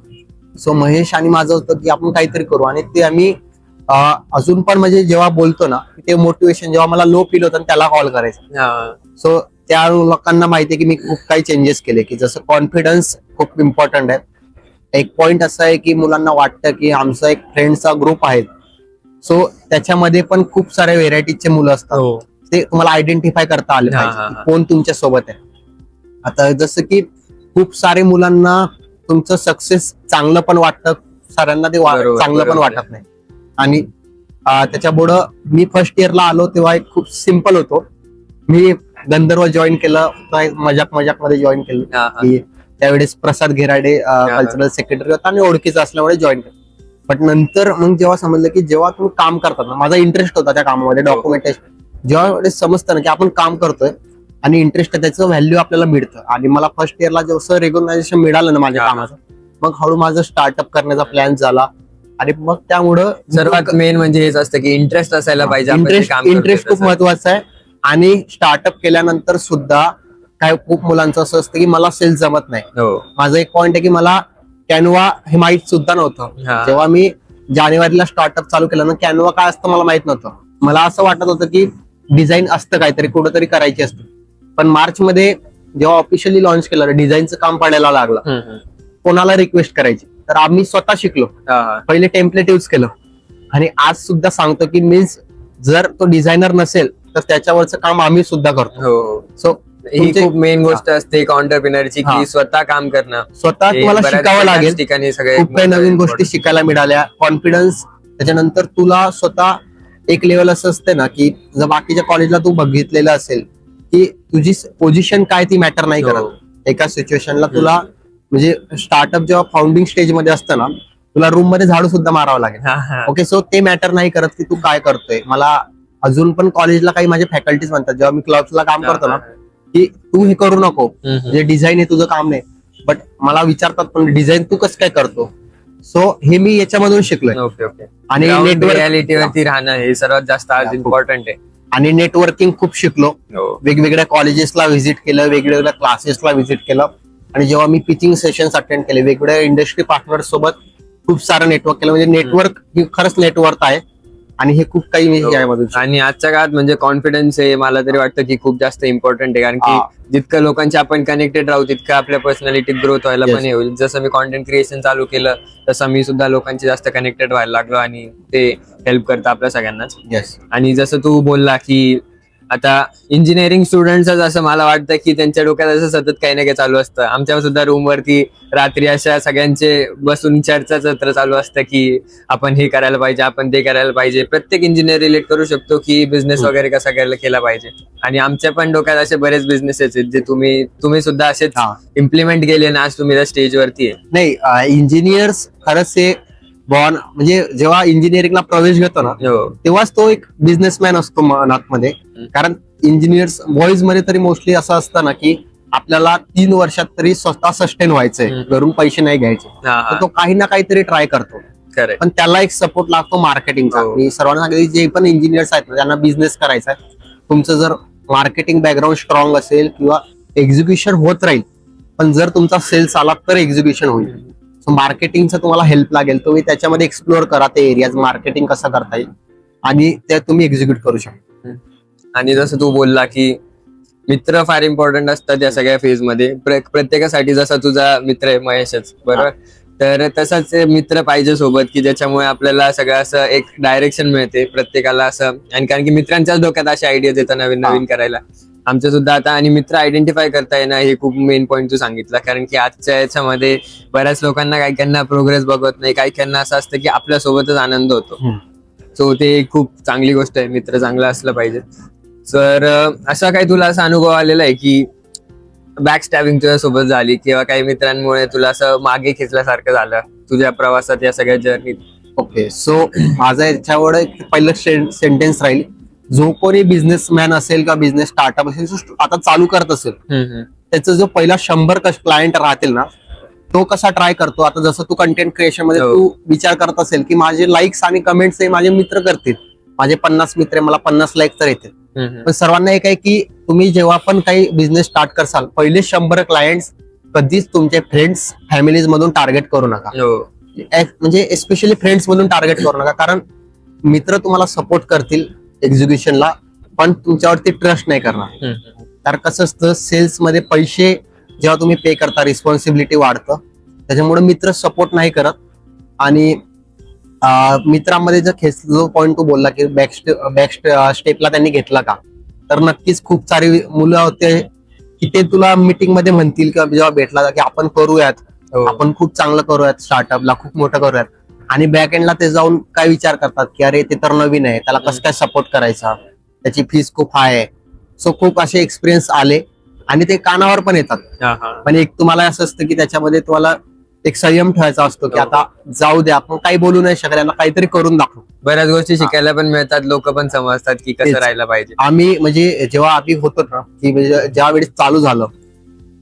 सो महेश आणि माझं होतं की आपण काहीतरी करू, आणि ते आम्ही अजून पण म्हणजे जेव्हा बोलतो ना ते मोटिवेशन, जेव्हा मला लो फील होतं त्याला कॉल करायचं. हा, सो त्या लोकांना माहितीये की मी खूप काही चेंजेस केले, की जसं कॉन्फिडन्स खूप इम्पॉर्टंट आहे. एक पॉइंट असा आहे की मुलांना वाटतं की आमचा एक फ्रेंडचा ग्रुप आहे, सो त्याच्यामध्ये पण खूप साऱ्या व्हेरायटीचे मुलं असतात. हो, ते तुम्हाला आयडेंटिफाय करता आले हा, पाहिजे हा, की हा. कोण तुमच्या सोबत आहे. आता जसं की खूप सारे मुलांना तुमचं सक्सेस चांगलं पण वाटतं, साऱ्यांना ते बरोबर, चांगलं पण बरोबर. वाटत नाही. आणि त्याच्या पुढं मी फर्स्ट इयरला आलो तेव्हा एक खूप सिम्पल होतो. मी गंधर्व जॉईन केलं, मजाक मध्ये जॉईन केलं. हा, हा. की त्यावेळेस प्रसाद घेराडे कल्चरल सेक्रेटरी होता आणि ओळखीचा असल्यामुळे जॉईन केलं. बट नंतर मग जेव्हा समजलं की जेव्हा तुम्ही काम करतात ना, माझा इंटरेस्ट होता त्या कामामध्ये, हो. डॉक्युमेंटेशन, जेव्हा वेळेस समजतं ना की आपण काम करतोय आणि इंटरेस्ट आहे, त्याचं व्हॅल्यू आपल्याला मिळतं. आणि मला फर्स्ट इयरला जसं रेकॉग्नायझेशन मिळालं ना माझ्या हा. कामाचं, मग हळू माझं स्टार्टअप करण्याचा प्लॅन झाला. आणि मग त्यामुळं सर्वात मेन म्हणजे हेच असतं की इंटरेस्ट असायला पाहिजे. आपण जे काम करतोय इंटरेस्ट खूप तसं. महत्वाचा आहे. आणि स्टार्टअप केल्यानंतर सुद्धा काय खूप मुलांचं असं असतं की मला सेल्स जमत नाही. हो, माझं एक पॉइंट आहे की मला कॅनवा हे माहित सुद्धा नव्हतं. हा. जेव्हा मी जानेवारीला स्टार्टअप चालू केलं ना, कॅनवा काय असतं मला माहित नव्हतं. मला असं वाटत होतं की डिझाईन असतं काहीतरी, कुठंतरी करायची असते. पण मार्च मध्ये जेव्हा ऑफिशियली लॉन्च केलं, डिझाईनचं काम पडायला लागलं. हम्म, हम्म. कोणाला रिक्वेस्ट करायची, तर आम्ही स्वतः शिकलो. हा, हा. पहिले टेम्पलेट यूज केलं. आणि आज सुद्धा सांगतो की मीन्स जर तो डिझायनर नसेल तर त्याच्यावरचं काम आम्ही सुद्धा करतो. हो, सो ही खूप मेन गोष्ट असते एक ऑन्टरप्रिनरची हा. की स्वतः काम करणं. स्वतः हे तुम्हाला बऱ्याच शिकावं बऱ्याच लागेल. ठिकाणी सगळे खूप काही नवीन गोष्टी शिकायला मिळाल्या. कॉन्फिडन्स, त्याच्यानंतर तुला स्वतः एक लेवल असं असते ना की जर बाकीच्या कॉलेजला तू बघितलेलं असेल की तुझी पोझिशन काय ती मॅटर नाही हो. करत. एका सिच्युएशनला तुला म्हणजे स्टार्टअप जेव्हा फाउंडिंग स्टेज मध्ये असतं ना, तुला रूम मध्ये झाडू सुद्धा मारावं लागेल. हा, हा. ओके, सो ते मॅटर नाही करत की तू काय करतोय. मला अजून पण कॉलेजला काही माझे फॅकल्टीज म्हणतात जेव्हा मी क्लब्सला काम करतो ना, की तू हे करू नको, हम्म, हम्म. म्हणजे डिझाईन हे तुझं काम नाही. बट मला विचारतात पण डिझाईन तू कसं काय करतो. सो हे मी याच्यामधून शिकलोय. Okay, okay. आणि रियालिटी वरती राहणं हे सर्वात जास्त आज खूप. इम्पॉर्टंट आहे. आणि नेटवर्किंग खूप शिकलो. हो, वेगवेगळ्या कॉलेजेसला व्हिजिट केलं, वेगवेगळ्या क्लासेसला व्हिजिट केलं. आणि जेव्हा मी पिचिंग सेशन्स अटेंड केले, वेगवेगळ्या इंडस्ट्री पार्टनर्स सोबत खूप सारं नेटवर्क केलं. म्हणजे नेटवर्क ही खरंच नेटवर्क आहे. आणि हे खूप काही मी हो. यामधून शिकलो. आणि आजच्या काळात म्हणजे कॉन्फिडन्स हे मला तरी वाटतं की खूप जास्त इम्पॉर्टंट आहे. कारण हा. की जितकं लोकांची आपण कनेक्टेड राहू तितकं आपल्या पर्सनॅलिटी ग्रोथ व्हायला Yes. पण हे होईल. जसं मी कॉन्टेंट क्रिएशन चालू केलं तसं मी सुद्धा लोकांची जास्त कनेक्टेड व्हायला लागलो आणि ते हेल्प करतं आपल्या सगळ्यांनाच. येस. आणि जसं तू बोलला की आता इंजिनिअरिंग स्टुडंट्सच असं मला वाटतं की त्यांच्या डोक्यात असं सतत काही ना काही चालू असतं. आमच्या सुद्धा रूम वरती रात्री अशा सगळ्यांचे बसून चर्चासत्र चालू असतं की आपण हे करायला पाहिजे, आपण ते करायला पाहिजे. प्रत्येक इंजिनियर रिलेट करू शकतो की बिझनेस वगैरे कसा केला पाहिजे. आणि आमच्या पण डोक्यात असे बरेच बिझनेसेस आहेत जे तुम्ही सुद्धा असेच हा. इम्प्लिमेंट केले ना, आज तुम्ही त्या स्टेजवरती आहे. नाही, इंजिनियर्स खरंच हे बॉर्न, म्हणजे जेव्हा इंजिनिअरिंगला प्रवेश घेतो ना हो, तेव्हाच तो एक बिझनेसमॅन असतो मनातमध्ये. कारण इंजिनियर्स बॉईज मध्ये तरी मोस्टली असं असतं ना की आपल्याला 3 वर्षात तरी स्वतः सस्टेन व्हायचंय, घरून पैसे नाही घ्यायचे. हा, तर हा. तो काही ना काहीतरी ट्राय करतो. खरंय. पण त्याला एक सपोर्ट लागतो मार्केटिंगचा. हो. मी सर्वांना सांगितलं जे पण इंजिनियर्स आहेत ना, त्यांना बिझनेस करायचा आहे, तुमचं जर मार्केटिंग बॅकग्राऊंड स्ट्रॉंग असेल किंवा एक्झिक्युशन होत राहील, पण जर तुमचा सेल्स आला तर एक्झिक्युशन होईल. सो मार्केटिंगचा तुम्हाला हेल्प लागेल. तुम्ही त्याच्यामध्ये एक्सप्लोअर करा ते एरियाज, मार्केटिंग कसं करता येईल आणि ते तुम्ही एक्झिक्यूट करू शकता. आणि जसं तू बोलला की मित्र फार इम्पॉर्टंट असतात या सगळ्या फेज मध्ये. प्रत्येकासाठी जसा तुझा मित्र आहे महेशच, बरोबर, तर तसाच मित्र पाहिजे सोबत की ज्याच्यामुळे आपल्याला सगळं असं एक डायरेक्शन मिळते प्रत्येकाला असं. आणि कारण की मित्रांच्याच डोक्यात अशा आयडियाज येतात नवीन नवीन करायला. आमच्या सुद्धा आता. आणि मित्र आयडेंटिफाय करता येणं हे खूप मेन पॉईंट तू सांगितलं. कारण की आजच्या याच्यामध्ये बऱ्याच लोकांना काही प्रोग्रेस बघत नाही, काही असं असतं की आपल्यासोबतच आनंद होतो. सो ते खूप चांगली गोष्ट आहे, मित्र चांगला असलं पाहिजे. तर असा काही तुला असा अनुभव आलेला आहे की बॅक स्टॅबिंग तुझ्या सोबत झाली किंवा काही मित्रांमुळे तुला असं मागे खेचल्यासारखं झालं तुझ्या प्रवासात या सगळ्या जर्नीत? ओके, सो माझा याच्यावर एक पहिलं सेंटेन्स राहील. जो कोणी बिझनेसमॅन असेल किंवा बिझनेस स्टार्टअप असेल, जो आता चालू करत असेल, त्याचा जो पहिला 100 क्लायंट राहतील ना, तो कसा ट्राय करतो. आता जसं तू कंटेंट क्रिएशन मध्ये हो. तू विचार करत असेल की माझे लाईक्स आणि कमेंट्स हे माझे मित्र करतील, माझे 50 मित्र आहे, मला 50 एक तर येते. हम्म. पण सर्वांना एक आहे की तुम्ही जेव्हा पण काही बिझनेस स्टार्ट करसाल, पहिले 100 क्लायंट्स कधीच तुमचे फ्रेंड्स फॅमिलीज मधून टार्गेट करू नका. हो. म्हणजे एस्पेशली फ्रेंड्स मधून टार्गेट करू नका, कारण मित्र तुम्हाला सपोर्ट करतील एक्झिक्युशनला, पण तुमच्यावरती ट्रस्ट नाही करणार. हम्म. कारण कसं असतं, सेल्स मध्ये पैसे जेव्हा तुम्ही पे करता, रिस्पॉन्सिबिलिटी वाढतं, त्याच्यामुळे मित्र सपोर्ट नाही करत. आणि मित्रांमध्ये जर जो पॉईंट तू बोलला की बॅक स्टेपला त्यांनी घेतला का, तर नक्कीच खूप सारी मुलं होते की ते तुला मीटिंग मध्ये म्हणतील किंवा जेव्हा भेटला की आपण करूयात, हो. आपण खूप चांगलं करूयात, स्टार्टअपला खूप मोठं करूयात. आणि बॅक एंडला ते जाऊन काय विचार करतात की अरे ते तर नवीन आहे, त्याला कसं काय सपोर्ट करायचा, त्याची फीस खूप हाय आहे. सो खूप असे एक्सपिरियन्स आले आणि ते कानावर पण येतात. हा, हा. पण एक तुम्हाला असं असतं की त्याच्यामध्ये तुम्हाला एक संयम ठेवायचा असतो की हो. आता जाऊ द्या, आपण काही बोलू नाही शकत, यांना काहीतरी करून दाखवू. बऱ्याच गोष्टी शिकायला पण मिळतात, लोक पण समजतात की कसं तेच. राहायला पाहिजे. आम्ही म्हणजे जेव्हा आम्ही होतो ना, की म्हणजे ज्या वेळेस चालू झालं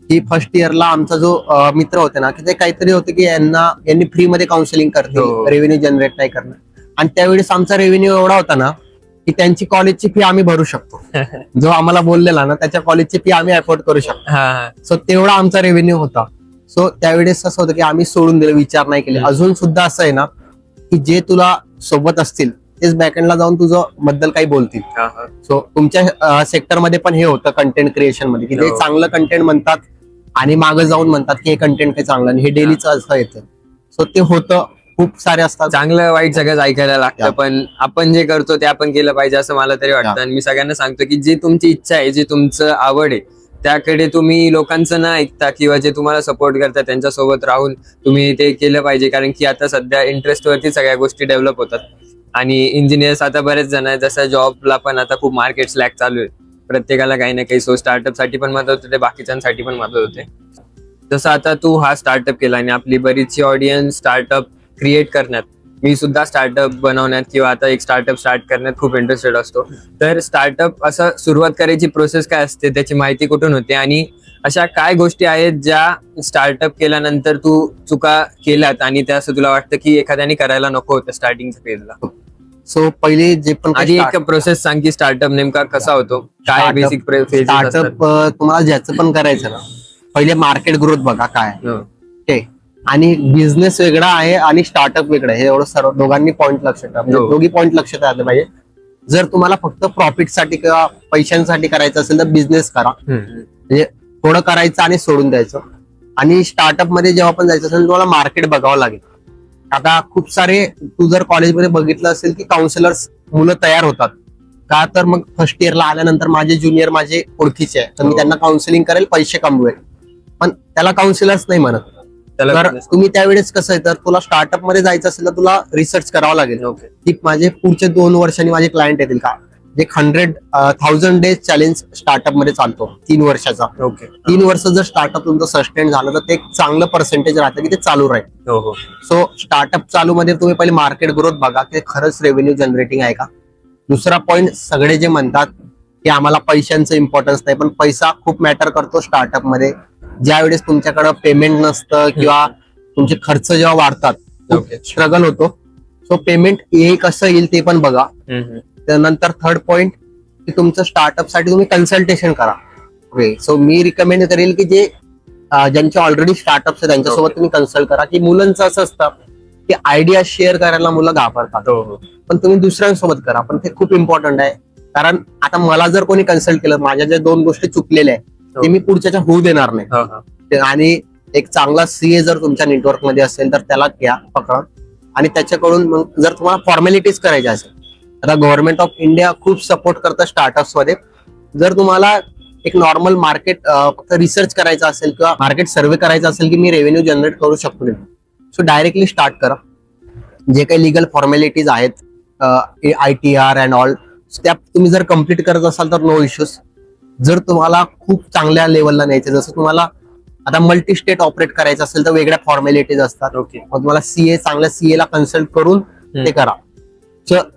की फर्स्ट इयरला आमचा जो मित्र होते ना, की ते काहीतरी होते की यांनी फ्री मध्ये काउन्सिलिंग करतील, हो. रेव्हेन्यू जनरेट नाही करणार. आणि त्यावेळेस आमचा रेव्हेन्यू एवढा होता ना की त्यांची कॉलेजची फी आम्ही भरू शकतो. जो आम्हाला बोललेला ना, त्याच्या कॉलेजची फी आम्ही अफोर्ड करू शकतो. हा. सो तेवढा आमचा रेव्हेन्यू होता. सो त्यावेळेस असं होतं की आम्ही सोडून दिलं, विचार नाही केले. अजून सुद्धा असं आहे ना की जे तुला सोबत असतील तेच बॅकएंडला जाऊन तुझं बद्दल काही बोलतील. हा, हा. सो तुमच्या सेक्टरमध्ये पण हे होतं कंटेंट क्रिएशन मध्ये, की ते हो. चांगलं कंटेंट म्हणतात आणि मागे जाऊन म्हणतात की हे कंटेंट काही चांगलं नाही, हे डेलीच असं येतं. सो ते होतं, खूप सारे असतात. चांगलं वाईट सगळंच ऐकायला लागतं, Yeah. पण आपण जे करतो ते आपण केलं पाहिजे असं मला तरी वाटतं. Yeah. आणि मी सगळ्यांना सांगतो की जी तुमची इच्छा आहे, जी तुमचं आवड आहे, त्याकडे तुम्ही लोकांचं न ऐकता किंवा जे तुम्हाला सपोर्ट करतात त्यांच्यासोबत राहून तुम्ही ते केलं पाहिजे. कारण की आता सध्या इंटरेस्ट वरती सगळ्या गोष्टी डेव्हलप होतात. आणि इंजिनियर्स आता बरेच जण आहेत, जसं जॉबला पण आता खूप मार्केट स्लॅक चालू आहे, प्रत्येकाला काही ना काही. सो स्टार्टअप साठी पण मदत होते, बाकीच्यांसाठी पण मदत होते. जसं आता तू हा स्टार्टअप केला आणि आपली बरीचशी ऑडियन्स स्टार्टअप क्रिएट करण्यात, मी सुद्धा स्टार्टअप बनवण्यात किंवा आता एक स्टार्टअप स्टार्ट करण्यात खूप इंटरेस्टेड असतो. तर स्टार्टअप असं सुरुवात करायची प्रोसेस काय असते, त्याची माहिती कुठून होते, आणि अशा काय गोष्टी आहेत ज्या स्टार्टअप केल्यानंतर तू चुका केल्यात आणि त्या असं तुला वाटतं की एखाद्याने करायला नको होतं स्टार्टिंग फेजला? सो पहिले जे पण आधी एक प्रोसेस सांग की स्टार्टअप नेमका कसा होतो, काय बेसिक फेजेस असतात. स्टार्टअप तुम्हाला ज्याचं पण करायचं ना, पहिले मार्केट ग्रोथ बघा काय आहे. हो. ओके. आणि बिझनेस वेगळा आहे आणि स्टार्टअप वेगळं आहे, हे एवढं सर्व दोघांनी पॉईंट लक्षात ठेवा. म्हणजे हो. दोघी पॉईंट लक्षात आले पाहिजे. जर तुम्हाला फक्त प्रॉफिटसाठी किंवा पैशांसाठी करायचं असेल तर बिझनेस करा, म्हणजे थोडं करायचं आणि सोडून द्यायचं. आणि स्टार्टअप मध्ये जेव्हा पण जायचं असेल तुम्हाला मार्केट बघावं लागेल. आता खूप सारे, तू जर कॉलेजमध्ये बघितलं असेल की काउन्सिलर्स मुलं तयार होतात का, तर मग फर्स्ट इयरला आल्यानंतर माझे ज्युनियर माझे ओळखीचे आहे, तर मी हो. त्यांना काउन्सिलिंग करेल, पैसे कमवेल. पण त्याला काउन्सिलर्स नाही म्हणत. त्याला तर business. तुम्ही त्यावेळेस कसं आहे, तर तुला स्टार्टअप मध्ये जायचं असेल तर तुला रिसर्च करावं लागेल ओके. की माझे पुढचे 2 वर्षांनी माझे क्लायंट येतील का. जे 100,000 डेज चॅलेंज स्टार्टअप मध्ये चालतो 3 वर्षाचा. ओके. 3 वर्ष जर स्टार्टअप तुमचं सस्टेन झालं तर ते एक चांगलं पर्सेंटेज राहतं की ते चालू राहील. हो, हो. सो स्टार्टअप चालू मध्ये तुम्ही पहिले मार्केट ग्रोथ बघा की खरंच रेव्हेन्यू जनरेटिंग आहे का. दुसरा पॉईंट, सगळे जे म्हणतात की आम्हाला पैशांचं इम्पॉर्टन्स नाही, पण पैसा खूप मॅटर करतो स्टार्टअप मध्ये. ज्यावेळेस तुमच्याकडे पेमेंट नसतं किंवा तुमचे खर्च जेव्हा वाढतात, ओके. स्ट्रगल होतो. सो पेमेंट हे कसं येईल ते पण बघा. त्यानंतर थर्ड पॉइंट की तुमचं स्टार्टअप साठी तुम्ही कन्सल्टेशन करा. ओके. सो मी रिकमेंड करेल की जे ज्यांचे ऑलरेडी स्टार्टअप्स आहेत त्यांच्यासोबत Okay. तुम्ही कन्सल्ट करा. की मुलांचं असं असतं की आयडिया शेअर करायला मुलं घाबरतात, हो, हो. पण तुम्ही दुसऱ्यांसोबत करा. पण ते खूप इम्पॉर्टंट आहे, कारण आता मला जर कोणी कन्सल्ट केलं, माझ्या ज्या 2 गोष्टी चुकलेल्या आहेत ते मी पुढच्याच्या होऊ देणार नाही. हा, हा. आणि एक चांगला सीए जर तुमच्या नेटवर्क मध्ये असेल तर त्याला घ्या, पकडा. आणि त्याच्याकडून मग जर तुम्हाला फॉर्मॅलिटीज करायच्या असेल, आता गव्हर्नमेंट ऑफ इंडिया खूप सपोर्ट करतं स्टार्टअप्स मध्ये. जर तुम्हाला एक नॉर्मल मार्केट फक्त रिसर्च करायचा असेल किंवा मार्केट सर्व्हे करायचा असेल की मी रेव्हेन्यू जनरेट करू शकतो, सो डायरेक्टली स्टार्ट करा. जे काही लिगल फॉर्मॅलिटीज आहेत, ITR अँड ऑल, त्या तुम्ही जर कम्प्लीट करत असाल तर नो इश्यूज. जर तुम्हाला खूप चांगल्या लेवलला न्यायचं, जसं तुम्हाला आता मल्टी स्टेट ऑपरेट करायचं असेल तर वेगळ्या फॉर्मॅलिटीज असतात. ओके. मग तुम्हाला चांगल्या CA ला कन्सल्ट करून ते करा.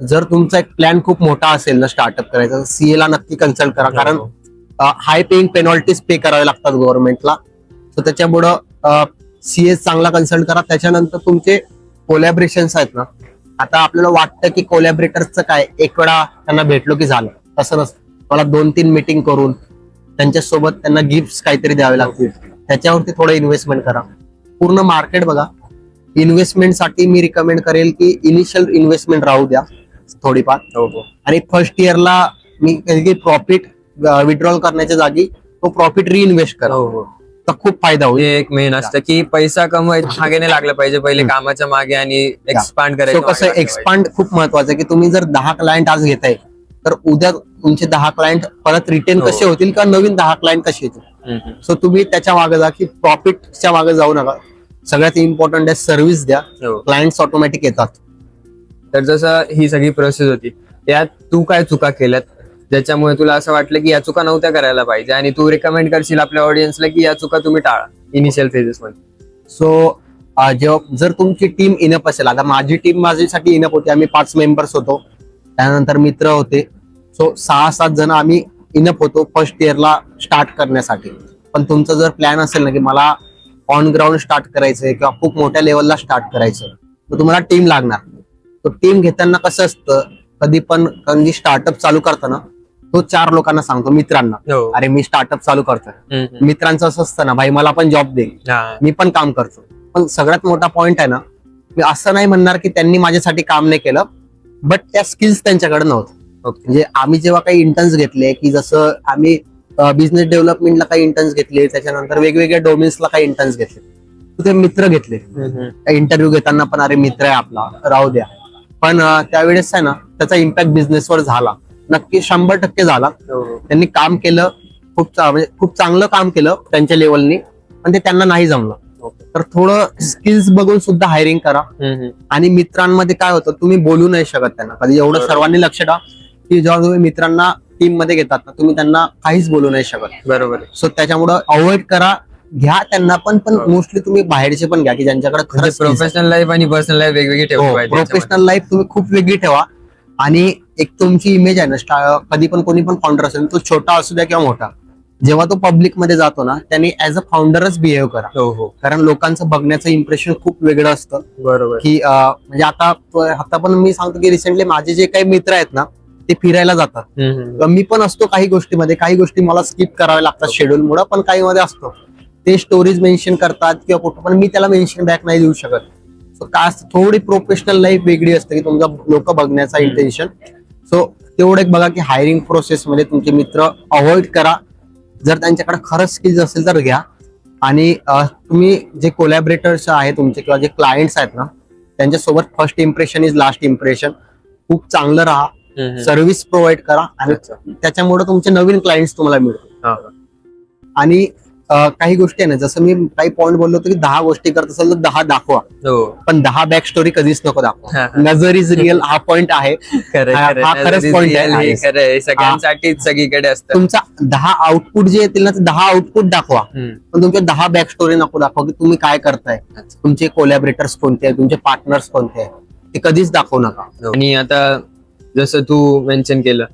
जर तुमचा एक प्लॅन खूप मोठा असेल ना स्टार्टअप करायचा, CA ला नक्की कन्सल्ट करा, कारण हाय पेइंग पेनॉल्टीज पे करावे लागतात गव्हर्नमेंटला. सो त्याच्यामुळं CA चांगला कन्सल्ट करा. त्याच्यानंतर तुमचे कोलॅबरेशन्स आहेत ना, आता आपल्याला वाटतं की कोलॅबरेटर्सचं काय, एक वेळा त्यांना भेटलो की झालं, तसं नसतं. मला 2-3 मीटिंग करून त्यांच्यासोबत त्यांना गिफ्ट काहीतरी द्यावे लागतील, त्याच्यावरती थोडं इन्व्हेस्टमेंट करा. पूर्ण मार्केट बघा. इन्व्हेस्टमेंटसाठी मी रिकमेंड करेल की इनिशियल इन्व्हेस्टमेंट राहू द्या थोडीफार, आणि फर्स्ट इयरला मी प्रॉफिट विड्रॉल करण्याच्या जागी तो प्रॉफिट रिइन्व्हेस्ट करा, तर खूप फायदा होईल. हे एक मेन असतं की पैसा कमवायच्या मागे नाही लागला पाहिजे, पहिले कामाच्या मागे आणि एक्सपांड सो करायचं कसं एक्सपांड खूप महत्वाचं आहे की तुम्ही जर 10 क्लायंट आज घेताय तर उद्या तुमचे 10 क्लायंट परत रिटेन हो. कसे होतील किंवा नवीन 10 क्लायंट कसे येतील. सो तुम्ही त्याच्या मागे जा की प्रॉफिटच्या मागे जाऊ नका. सगळ्यात इम्पॉर्टंट आहे सर्व्हिस द्या, क्लायंट्स ऑटोमॅटिक येतात. तर जसं ही सगळी प्रोसेस होती, त्यात तू काय चुका केल्यात ज्याच्यामुळे तुला असं वाटलं की या चुका नव्हत्या करायला पाहिजे, आणि तू रिकमेंड करशील आपल्या ऑडियन्सला की या चुका तुम्ही टाळा इनिशियल फेजेस मध्ये? सो जेव्हा जर तुमची टीम इनप असेल, आता माझी टीम माझ्यासाठी इनप होती, आम्ही 5 मेंबर्स होतो, त्यानंतर मित्र होते, सो 6-7 जण आम्ही इनप होतो फर्स्ट इयरला स्टार्ट करण्यासाठी. पण तुमचा जर प्लॅन असेल ना की मला ऑन ग्राउंड स्टार्ट करायचंय किंवा खूप मोठ्या लेवलला स्टार्ट करायचं, तर तुम्हाला टीम लागणार. तो टीम घेताना कसं असतं, कधी स्टार्टअप चालू करताना तो 4 लोकांना सांगतो, मित्रांना, अरे मी स्टार्टअप चालू करतोय. मित्रांचं असं असतं ना, भाई मला पण जॉब दे, मी पण काम करतो. पण सगळ्यात मोठा पॉइंट आहे ना, मी असं नाही म्हणणार की त्यांनी माझ्यासाठी काम नाही केलं, बट त्या स्किल्स त्यांच्याकडे नव्हतं. म्हणजे आम्ही जेव्हा काही इंटर्न्स घेतले, की जसं आम्ही बिझनेस डेव्हलपमेंटला काही इंटर्न्स घेतले, त्याच्यानंतर वेगवेगळ्या डोमेन्सला काही इंटर्न्स घेतले, तर ते मित्र घेतले. इंटरव्ह्यू घेताना पण अरे मित्र आहे आपला, राहू द्या. पण त्यावेळेस आहे ना, त्याचा इम्पॅक्ट बिझनेसवर झाला, नक्की 100% झाला. त्यांनी काम केलं, म्हणजे खूप चांगलं काम केलं त्यांच्या लेवलनी, पण ते त्यांना नाही जमलं. तर थोडं स्किल्स बघून सुद्धा हायरिंग करा. आणि मित्रांमध्ये काय होतं, तुम्ही बोलू नाही शकत त्यांना कधी. एवढं सर्वांनी लक्ष ठेवा की जेव्हा तुम्ही मित्रांना टीम मध्ये घेतात ना, तुम्ही त्यांना काहीच बोलू नाही शकत. बरोबर. सो त्याच्यामुळे अवॉइड करा. घ्या त्यांना पण मोस्टली तुम्ही बाहेरचे पण घ्या की ज्यांच्याकडे खरंच प्रोफेशनल लाईफ आणि पर्सनल लाईफ वेगवेगळी ठेवली पाहिजे. प्रोफेशनल लाईफ तुम्ही खूप वेगळी ठेवा. आणि एक तुमची इमेज आहे ना, कधी पण कोणी पण फाउंडर असेल, तो छोटा असू द्या किंवा मोठा, जेव्हा तो पब्लिक मध्ये जातो ना, त्यांनी ऍज अ फाउंडरच बिहेव करा. कारण लोकांचं बघण्याचं इम्प्रेशन खूप वेगळं असतं. बरोबर. की म्हणजे आता पण मी सांगतो की रिसेंटली माझे जे काही मित्र आहेत ना, ते फिरायला जातात. मी पण असतो काही गोष्टीमध्ये, काही गोष्टी मला स्किप कराव्या लागतात शेड्यूल मुळे, पण काही मध्ये असतो. ते स्टोरीज मेन्शन करतात किंवा कुठं, पण मी त्याला मेन्शन बॅक नाही देऊ शकत. सो का थोडी प्रोफेशनल लाईफ वेगळी असते की तुमचा लोक बघण्याचा इंटेन्शन. सो तेवढं एक बघा की हायरिंग प्रोसेस मध्ये तुमचे मित्र अवॉइड करा. जर त्यांच्याकडे खरंच स्किल्स असेल तर घ्या. आणि तुम्ही जे कोलॅबरेटर्स आहे तुमचे किंवा जे क्लायंट्स आहेत ना, त्यांच्यासोबत first impression is last impression. खूप चांगलं राहा, सर्व्हिस प्रोव्हाइड करा, आणि त्याच्यामुळे तुमचे नवीन क्लायंट्स तुम्हाला मिळतील. आणि काही गोष्टी आहे ना, जसं मी काही पॉईंट बोललो होतो की 10 गोष्टी करत असेल तर 10 दाखवा, पण 10 बॅक स्टोरी कधीच नको दाखवा. नजर इज रिअल हा पॉइंट आहे. हा खरंच पॉईंट आहे, सगळ्यांसाठी सगळीकडे असतं. तुमचा 10 आउटपुट जे येतील ना, ते 10 आउटपुट दाखवा, पण तुमच्या 10 बॅक स्टोरी नको दाखवा की तुम्ही काय करताय, तुमचे कोलॅबरेटर्स कोणते आहेत, तुमचे पार्टनर्स कोणते आहेत, ते कधीच दाखवू नका. आणि आता जसं तू मेन्शन केलं,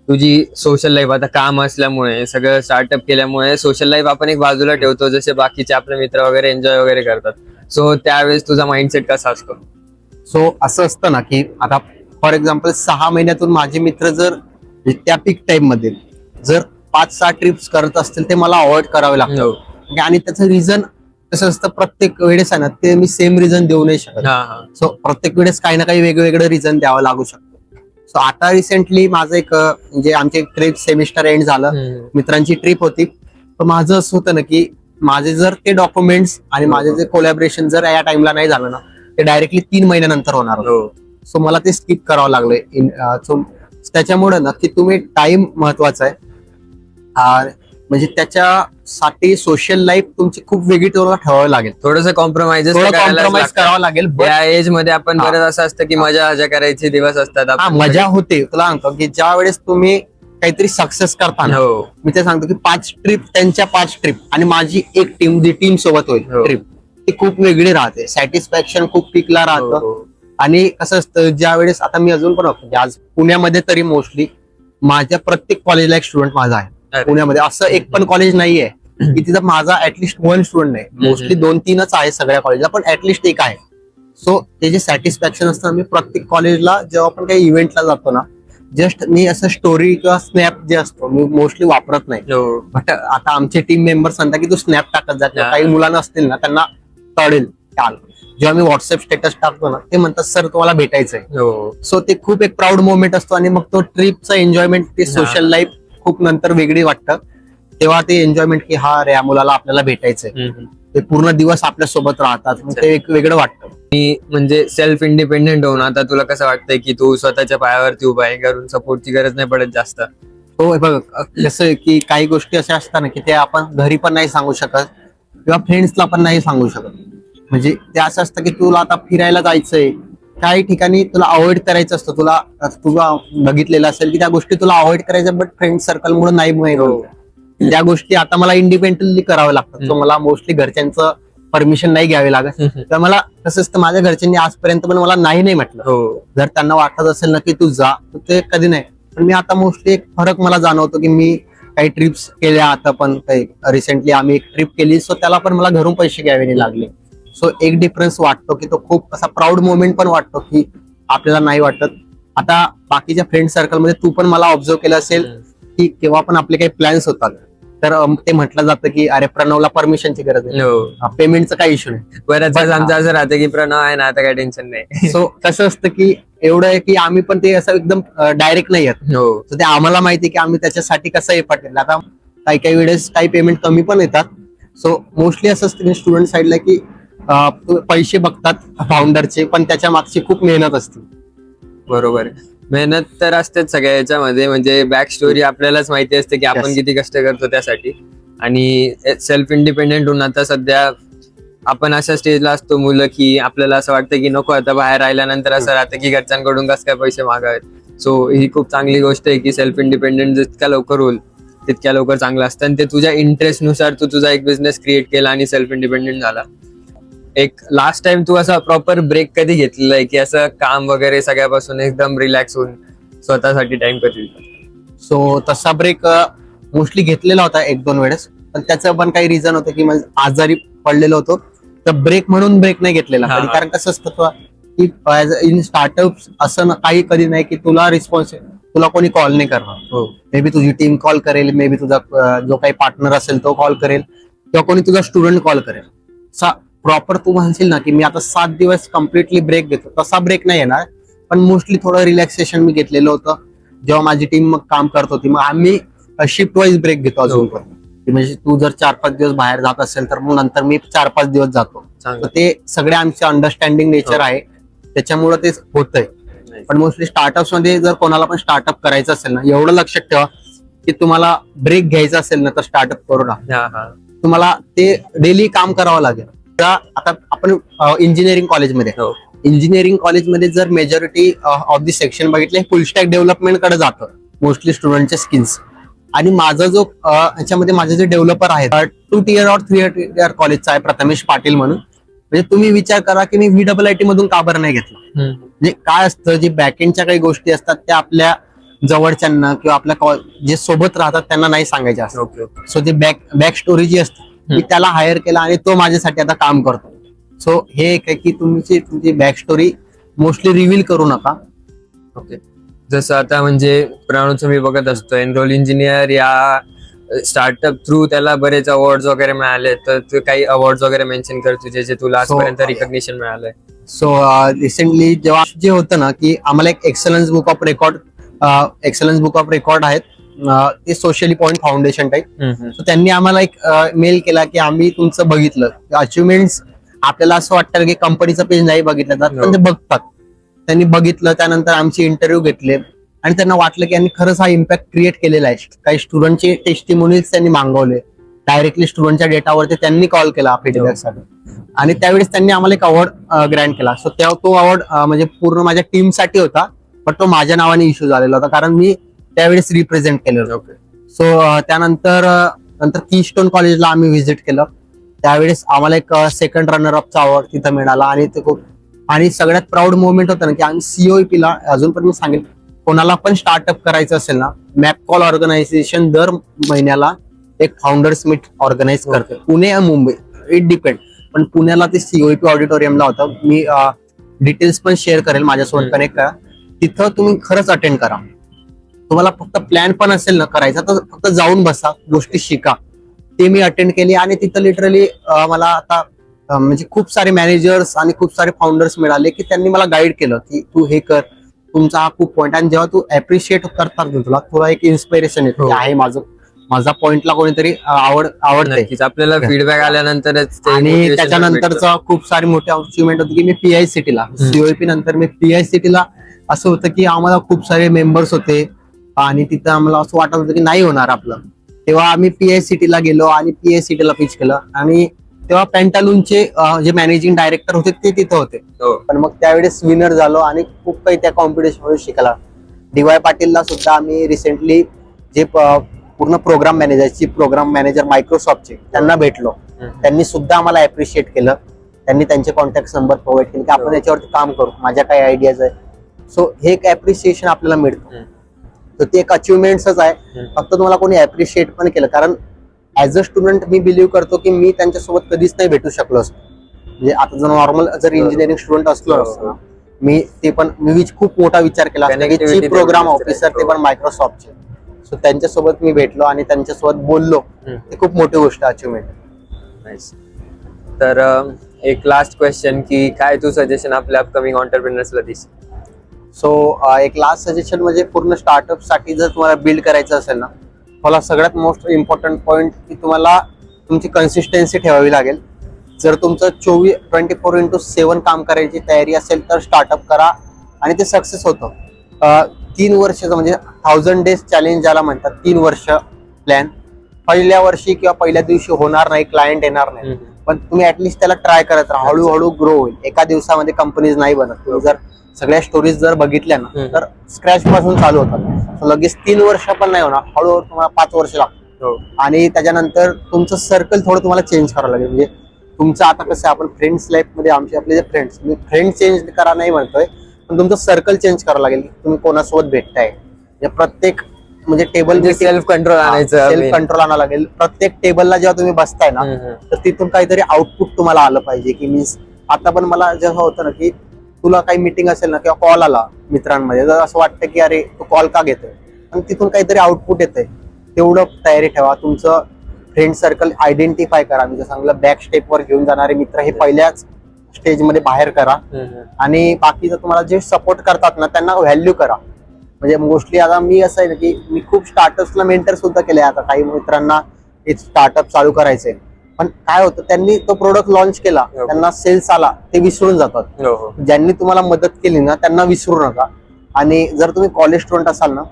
तुझी सोशल लाईफ आता काम असल्यामुळे, सगळं स्टार्टअप केल्यामुळे सोशल लाईफ आपण एक बाजूला ठेवतो, जसे बाकीचे आपले मित्र वगैरे एन्जॉय वगैरे करतात. सो त्यावेळेस तुझा माइंडसेट कसा असतो? सो असं असतं ना की आता फॉर एक्झाम्पल 6 महिन्यातून माझे मित्र जर त्या पीक टाइम मध्ये जर 5-6 ट्रिप्स करत असतील, ते मला अवॉइड करावे लागतं. आणि त्याचं रिझन कसं असतं, प्रत्येक वेळेस आहे ना, ते मी सेम रिझन देऊ नाही शकत. सो प्रत्येक वेळेस काही ना काही वेगवेगळं रिझन द्यावं लागू शकतं. सो आता रिसेंटली माझं एक म्हणजे आमचे ट्रिप सेमिस्टर एंड झालं, मित्रांची ट्रिप होती. तर माझं असं होतं ना की माझे जर ते डॉक्युमेंट्स आणि माझे जे कोलॅबरेशन जर या टाइमला नाही झालं ना, ते डायरेक्टली 3 महिन्यानंतर होणार होतं. सो मला ते स्किप करावं लागलंय. सो त्याच्यामुळे ना की तुम्ही टाइम महत्वाचा आहे, म्हणजे त्याच्यासाठी सोशल लाईफ तुमची खूप वेगळी ठेवावी लागेल. थोडंसं कॉम्प्रोमाइज करावं लागेल. या एज मध्ये आपण बरंच असं असतं की मजा हजा करायची दिवस असतात. मजा होते. तुला सांगतो की ज्या वेळेस तुम्ही काहीतरी सक्सेस करताना, मी ते सांगतो की 5 ट्रिप, त्यांच्या 5 ट्रिप आणि माझी एक टीम, जी टीम सोबत होईल ट्रिप, ती खूप वेगळी राहते. सॅटिस्फॅक्शन खूप पिकला राहतं. आणि कसं असतं, ज्या वेळेस आता मी अजून पण आज पुण्यामध्ये तरी मोस्टली माझ्या प्रत्येक कॉलेजला एक स्टुडंट माझा आहे. पुण्यामध्ये असं एक पण कॉलेज नाहीये की तिथं माझा ऍटलिस्ट 1 स्टुडंट नाही. मोस्टली 2-3च आहे सगळ्या कॉलेजला, पण ऍटलिस्ट एक आहे. सो ते जे सॅटिस्फॅक्शन असतं, मी प्रत्येक कॉलेजला जेव्हा आपण काही इव्हेंटला जातो ना, जस्ट मी असं स्टोरी किंवा स्नॅप जे असतो मी मोस्टली वापरत नाही. हो. बट आता आमचे टीम मेंबर सांगतात की तू स्नॅप टाकत जा. हा. काही मुलांना असतील ना त्यांना कळेल काल जेव्हा मी व्हॉट्सअप स्टेटस टाकतो ना, ते म्हणतात सर तुम्हाला भेटायचंय. हो. सो ते खूप एक प्राऊड मोमेंट असतो आणि मग तो ट्रिपचा एन्जॉयमेंट, ते सोशल लाईफ खूप नंतर वेगळी वाटतं. तेव्हा ते एन्जॉयमेंट की हा रे या मुलाला आपल्याला भेटायचंय, ते पूर्ण दिवस आपल्या सोबत राहतात, मग ते एक वेगळं वाटतं. म्हणजे सेल्फ इंडिपेंडेंट होऊन आता तुला कसं वाटतंय की तू स्वतःच्या पायावरती उभा आहे, घरून सपोर्टची गरज नाही पडत जास्त? हो हे बघ, कसं आहे की काही गोष्टी अशा असतात ना की ते आपण घरी पण नाही सांगू शकत किंवा फ्रेंड्सला पण नाही सांगू शकत. म्हणजे ते असं असतं की तुला आता फिरायला जायचंय, काही ठिकाणी तुला अवॉइड करायचं असतं, तुला बघितलेलं असेल की त्या गोष्टी तुला अवॉइड करायच्या, बट फ्रेंड सर्कलमुळे नाही मिळत. त्या गोष्टी आता मला इंडिपेंडेंटली कराव्या लागतात. सो मला मोस्टली घरच्यांचं परमिशन नाही घ्यावी लागत. तर मला कसं असतं, माझ्या घरच्यांनी आजपर्यंत पण मला नाही म्हटलं. जर त्यांना वाटत असेल ना की तू जा, तर ते कधी नाही. पण मी आता मोस्टली एक फरक मला जाणवतो की मी काही ट्रिप्स केल्या, आता पण काही रिसेंटली आम्ही एक ट्रिप केली, सो त्याला पण मला घरून पैसे घ्यावे नाही लागले. सो एक डिफरन्स वाटतो की तो खूप असा प्राऊड मोमेंट पण वाटतो की आपल्याला नाही वाटत. आता बाकीच्या फ्रेंड सर्कलमध्ये तू पण मला ऑब्झर्व केलं असेल की केव्हा पण आपले काही प्लॅन्स होतात तर ते म्हटलं जातं की अरे प्रणवला परमिशनची गरज आहे, पेमेंटचा काही इश्यू नाही. बऱ्याच वेळेस आमचं असं राहतं की प्रणव आहे ना, आता काही टेन्शन नाही. सो कसं असतं की एवढं आहे की आम्ही पण ते असं एकदम डायरेक्ट नाही येत. तर ते आम्हाला माहिती आहे की आम्ही त्याच्यासाठी कसं एफर्ट केला. आता काही काही वेळेस काही पेमेंट कमी पण येतात. सो मोस्टली असं असतं स्टुडंट साईडला की पैसे बघतात फाउंडरचे, पण त्याच्या मागची खूप मेहनत असते. बरोबर आहे, मेहनत तर असतेच सगळ्या याच्यामध्ये. म्हणजे बॅक स्टोरी आपल्यालाच माहिती असते की आपण किती कष्ट करतो त्यासाठी. आणि सेल्फ इंडिपेंडेंट होऊन आता सध्या आपण अशा स्टेजला असतो मुलं की आपल्याला असं वाटतं की नको आता बाहेर राहिल्यानंतर असं राहतं की घरच्यांकडून कसं काय पैसे मागावेत. सो ही खूप चांगली गोष्ट आहे की सेल्फ इंडिपेंडेंट जितक्या लवकर होईल तितक्या लवकर चांगलं असतं. आणि ते तुझ्या इंटरेस्टनुसार तू तुझा एक बिझनेस क्रिएट केला आणि सेल्फ इंडिपेंडेंट झाला. एक लास्ट टाइम तू असा प्रॉपर ब्रेक कधी घेतलेला आहे की असं काम वगैरे सगळ्यापासून एकदम रिलॅक्स होऊन स्वतःसाठी टाइम कधी? सो तसा ब्रेक मोस्टली घेतलेला होता 1-2 वेळेस, पण त्याचं पण काही रिझन होतं की आजारी पडलेलो होतो, तर ब्रेक म्हणून ब्रेक नाही घेतलेला कधी. कारण कसं असतं की इन स्टार्टअप असं काही कधी नाही की तुला कोणी कॉल नाही करणार. मे बी तुझी टीम कॉल करेल, मे बी तुझा जो काही पार्टनर असेल तो कॉल करेल, किंवा कोणी तुझा स्टुडंट कॉल करेल. प्रॉपर तू म्हणशील ना की मी आता 7 दिवस कम्प्लिटली ब्रेक घेतो, तसा ब्रेक नाही येणार. पण मोस्टली थोडं रिलॅक्सेशन मी घेतलेलं होतं. जेव्हा माझी टीम मग काम करत होती, मग आम्ही शिफ्ट वाईज ब्रेक घेतो अजून पण. म्हणजे तू जर 4-5 दिवस बाहेर जात असेल तर मग नंतर मी 4-5 दिवस जातो. तर ते सगळे आमचे अंडरस्टँडिंग नेचर आहे, त्याच्यामुळे ते होतंय. पण मोस्टली स्टार्टअप्स मध्ये जर कोणाला पण स्टार्टअप करायचं असेल ना, एवढं लक्षात ठेवा की तुम्हाला ब्रेक घ्यायचा असेल ना तर स्टार्टअप करू नका. तुम्हाला ते डेली काम करावं लागेल. आता आपण इंजिनिअरिंग कॉलेजमध्ये जर मेजॉरिटी ऑफ द सेक्शन बघितले फुल स्टॅक डेव्हलपमेंट कडे जातं मोस्टली स्टुडंटचे स्किल्स. आणि माझा जो ह्याच्यामध्ये माझे जे डेव्हलपर आहेत 2 tier और 3 tier कॉलेजचा आहे, प्रथमेश पाटील म्हणून. म्हणजे तुम्ही विचार करा की मी VIIT मधून का बरं नाही घेतलं. म्हणजे काय असतं, जे बॅकएंडच्या काही गोष्टी असतात त्या आपल्या जवळच्यांना किंवा आपल्या जे सोबत राहतात त्यांना नाही सांगायचे असतात. सो ते बॅक स्टोरी जी असते मी त्याला हायर केला आणि तो माझ्यासाठी आता काम करतो. सो हे एक आहे की तुमची बॅक स्टोरी मोस्टली रिव्हील करू नका. ओके, जसं आता म्हणजे प्रणवचं मी बघत असतो एनरोल इंजिनियर या स्टार्टअप थ्रू त्याला बरेच अवॉर्ड वगैरे मिळाले, तर तू काही अवॉर्ड वगैरे मेन्शन कर तुझे जे तुला आजपर्यंत रिकॉग्निशन मिळालंय. सो रिसेंटली जेव्हा जे होतं ना की आम्हाला एक एक्सलन्स बुक ऑफ रेकॉर्ड आहेत, ते socially point foundation type. So त्यांनी आम्हाला एक मेल केला की आम्ही तुमचं बघितलं अचिव्हमेंट्स. आपल्याला असं वाटतं की कंपनीचं पेज नाही बघितलं जात, पण ते बघतात. त्यांनी बघितलं, त्यानंतर आमचे इंटरव्ह्यू घेतले आणि त्यांना वाटलं की यांनी खरंच हा इम्पॅक्ट क्रिएट केलेला आहे. काही स्टुडंटचे टेस्टिमोनियल्स त्यांनी मागवले, डायरेक्टली स्टुडंटच्या डेटावरती त्यांनी कॉल केला फीडबॅकसाठी, आणि त्यावेळेस त्यांनी आम्हाला एक अवॉर्ड ग्रँट केला. सो तो अवॉर्ड म्हणजे पूर्ण माझ्या टीमसाठी होता, पण तो माझ्या नावाने इश्यू झालेला होता कारण मी त्यावेळेस रिप्रेझेंट केलेलं होतं. सो त्यानंतर कीस्टोन कॉलेजला आम्ही व्हिजिट केलं. त्यावेळेस आम्हाला एक सेकंड रनर अपचा अवॉर्ड तिथं मिळाला. आणि ते खूप, आणि सगळ्यात प्राऊड मोमेंट होतं ना की आम्ही COEP ला, अजून पण मी सांगेन कोणाला पण स्टार्टअप करायचं असेल ना, मॅपकॉल ऑर्गनायझेशन दर महिन्याला एक फाउंडर्स मीट ऑर्गनाईज करते, पुणे या मुंबई इट डिपेंड. पण पुण्याला ते COEP ऑडिटोरियमला होतं. मी डिटेल्स पण शेअर करेल, माझ्यासोबत कनेक्ट करा. तिथं तुम्ही खरंच अटेंड करा. तुम्हाला फक्त प्लॅन पण असेल ना करायचा तर फक्त जाऊन बसा, गोष्टी शिका. ते मी अटेंड केली आणि तिथं लिटरली मला आता म्हणजे खूप सारे मॅनेजर्स आणि खूप सारे फाउंडर्स मिळाले की त्यांनी मला गाईड केलं की तू हे कर, तुमचा हा खूप पॉईंट. आणि जेव्हा तू अप्रिशिएट करतात ना तुला एक इन्स्पिरेशन येते, आहे माझा पॉइंटला कोणीतरी आवडते. नक्कीच आपल्याला फीडबॅक आल्यानंतरच ते आणि motivation पण भेटतं. त्याच्यानंतरचा खूप सारी मोठी अचिव्हमेंट होती की मी PICT ला COEP नंतर मी PICT ला असं होतं की आम्हाला खूप सारे मेंबर्स होते आणि तिथं आम्हाला असं वाटत होतं की नाही होणार आपलं. तेव्हा आम्ही PICT ला गेलो आणि PICT ला पिच केलं आणि तेव्हा पेंटालूनचे जे मॅनेजिंग डायरेक्टर होते ते तिथं होते. हो. पण मग त्यावेळेस विनर झालो आणि खूप काही त्या कॉम्पिटिशन मध्ये शिकायला. DY पाटीलला सुद्धा आम्ही रिसेंटली जे पूर्ण प्रोग्राम मॅनेजर मायक्रोसॉफ्टचे त्यांना भेटलो. त्यांनी सुद्धा आम्हाला अप्रिशिएट केलं. त्यांनी त्यांचे कॉन्टॅक्ट नंबर प्रोव्हाइड केले की आपण याच्यावरती काम करू, माझ्या काही आयडियाज आहे. सो हे एक अप्रिशिएशन आपल्याला मिळतं. तर ते एक अचिव्हमेंटच आहे. फक्त तुम्हाला कोणी अप्रिशिएट पण केलं, कारण as a student me believe करतो की मी त्यांच्यासोबत कधीच नाही भेटू शकलो असतो. म्हणजे आता जर नॉर्मल इंजिनिअरिंग स्टुडंट असलो असतो मी खूप मोठा विचार केला असता की चीफ प्रोग्राम ऑफिसर ते पण मायक्रोसॉफ्टचे. सो त्यांच्यासोबत मी भेटलो आणि त्यांच्यासोबत बोललो, ते खूप मोठी गोष्ट अचिव्हमेंट. तर एक लास्ट क्वेश्चन की काय तू सजेशन आपल्या अपकमिंग ऑन्टरप्रिनर्सला देशील? सो एक लास्ट सजेशन म्हणजे पूर्ण स्टार्टअप साठी जर तुम्हाला बिल्ड करायचं असेल ना, मला सगळ्यात मोस्ट इम्पॉर्टंट पॉईंट की तुम्हाला तुमची कन्सिस्टन्सी ठेवावी लागेल. जर तुमचं 24/7 काम करायची तयारी असेल तर स्टार्टअप करा आणि ते सक्सेस होतं. 3 वर्षाचं म्हणजे 1000 days चॅलेंज ज्याला म्हणतात, 3 वर्ष प्लॅन. पहिल्या वर्षी किंवा पहिल्या दिवशी होणार नाही, क्लायंट येणार नाही, पण तुम्ही ऍटलिस्ट त्याला ट्राय करत राहा. हळूहळू ग्रो होईल. एका दिवसामध्ये कंपनीज नाही बनत. तुम्ही जर सगळ्या स्टोरीज जर बघितल्या ना तर स्क्रॅच पासून चालू होतात. लगेच 3 वर्ष पण नाही होणार, हळूहळू तुम्हाला 5 वर्ष लागतात. आणि त्याच्यानंतर तुमचं सर्कल थोडं तुम्हाला चेंज करावं लागेल. म्हणजे तुमचं आता कसं आपण फ्रेंड्स लाईफ मध्ये आपले जे फ्रेंड्स, मी फ्रेंड चेंज करा नाही म्हणतोय, पण तुमचं सर्कल चेंज करावं लागेल. तुम्ही कोणासोबत भेटताय, प्रत्येक म्हणजे टेबल सेल्फ कंट्रोल आणायचं, सेल्फ कंट्रोल आणावं लागेल. प्रत्येक टेबलला जेव्हा तुम्ही बसताय ना तर तिथून काहीतरी आउटपुट तुम्हाला आलं पाहिजे. की मीन्स आता पण मला जेव्हा होतं ना की तुला काही मीटिंग असेल ना किंवा कॉल आला मित्रांमध्ये, तर असं वाटतं की अरे तू कॉल का घेतोय, पण तिथून काहीतरी आउटपुट येतंय. तेवढं तयारी ठेवा. तुमचं फ्रेंड सर्कल आयडेंटिफाय करा. मी जर सांगितलं बॅक स्टेपवर घेऊन जाणारे मित्र हे पहिल्याच स्टेजमध्ये बाहेर करा. आणि बाकी जर तुम्हाला जे सपोर्ट करतात ना त्यांना व्हॅल्यू करा. म्हणजे मोस्टली आता मी असं आहे ना की मी खूप स्टार्टअप्सला मेंटर सुद्धा केले. आता काही मित्रांना एक स्टार्टअप चालू करायचंय, पण काय होतं त्यांनी तो प्रोडक्ट लॉन्च केला, त्यांना सेल्स आला, ते विसरून जातात. ज्यांनी तुम्हाला मदत केली ना त्यांना विसरू नका. आणि जर तुम्ही कॉलेज स्टुडंट असाल ना,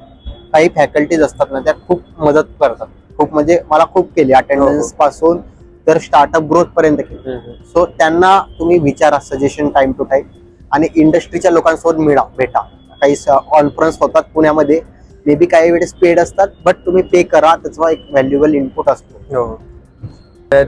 काही फॅकल्टीज असतात ना त्या खूप मदत करतात. खूप म्हणजे मला खूप केली, अटेंडन्स पासून तर स्टार्टअप ग्रोथ पर्यंत केली. सो त्यांना तुम्ही विचारा, सजेशन टाइम टू टाइम. आणि इंडस्ट्रीच्या लोकांसोबत भेटा. काही कॉन्फरन्स होतात पुण्यामध्ये, मे बी काही वेळेस पेड असतात, बट तुम्ही पे करा, त्याचा एक व्हॅल्युएबल इनपुट असतो.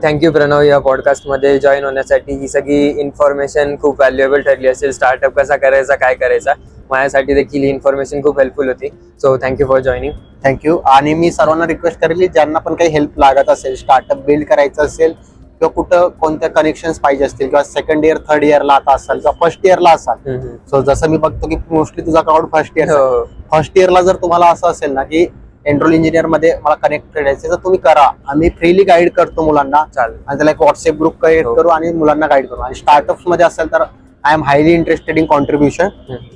थँक्यू प्रणव, या पॉडकास्ट मध्ये जॉईन होण्यासाठी. ही सगळी इन्फॉर्मेशन खूप व्हॅल्युएबल ठरली असेल. स्टार्टअप कसा करायचा, काय करायचा, माझ्यासाठी देखील ही इन्फॉर्मेशन खूप हेल्पफुल होती. So thank you for joining. Thank you. आणि मी सर्वांना रिक्वेस्ट करेल ज्यांना पण काही हेल्प लागत असेल, स्टार्टअप बिल्ड करायचं असेल किंवा कुठं कोणत्या कनेक्शन्स पाहिजे असतील, किंवा सेकंड इयर थर्ड इयरला आता असाल किंवा फर्स्ट इयरला असाल. सो जसं मी बघतो की मोस्टली तुझा क्राऊड फर्स्ट इयरला जर तुम्हाला असं असेल ना की एनरोल इंजिनियर मध्ये मला कनेक्ट करायचं, तर तुम्ही करा. आम्ही फ्रीली गाईड करतो मुलांना. आणि त्याला एक व्हॉट्सअप ग्रुप क्रिएट करू आणि मुलांना गाईड करू. आणि स्टार्टअप्स मध्ये असेल तर I am highly interested in contribution.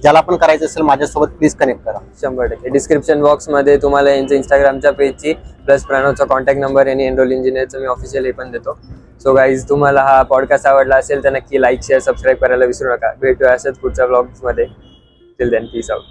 ज्याला पण करायचं असेल माझ्यासोबत प्लीज कनेक्ट करा. 100%. डिस्क्रिप्शन बॉक्स मध्ये तुम्हाला यांच्या इंस्टाग्रामच्या पेजची प्लस प्रणवचा कॉन्टॅक्ट नंबर आणि एनरोल इंजिनियरचं मी ऑफिशियल हे पण देतो. सो गाईज, तुम्हाला हा पॉडकास्ट आवडला असेल तर नक्की लाईक, शेअर, सबस्क्राईब करायला विसरू नका. भेटूया असंच पुढच्या ब्लॉग्स मध्ये. Till then, peace out.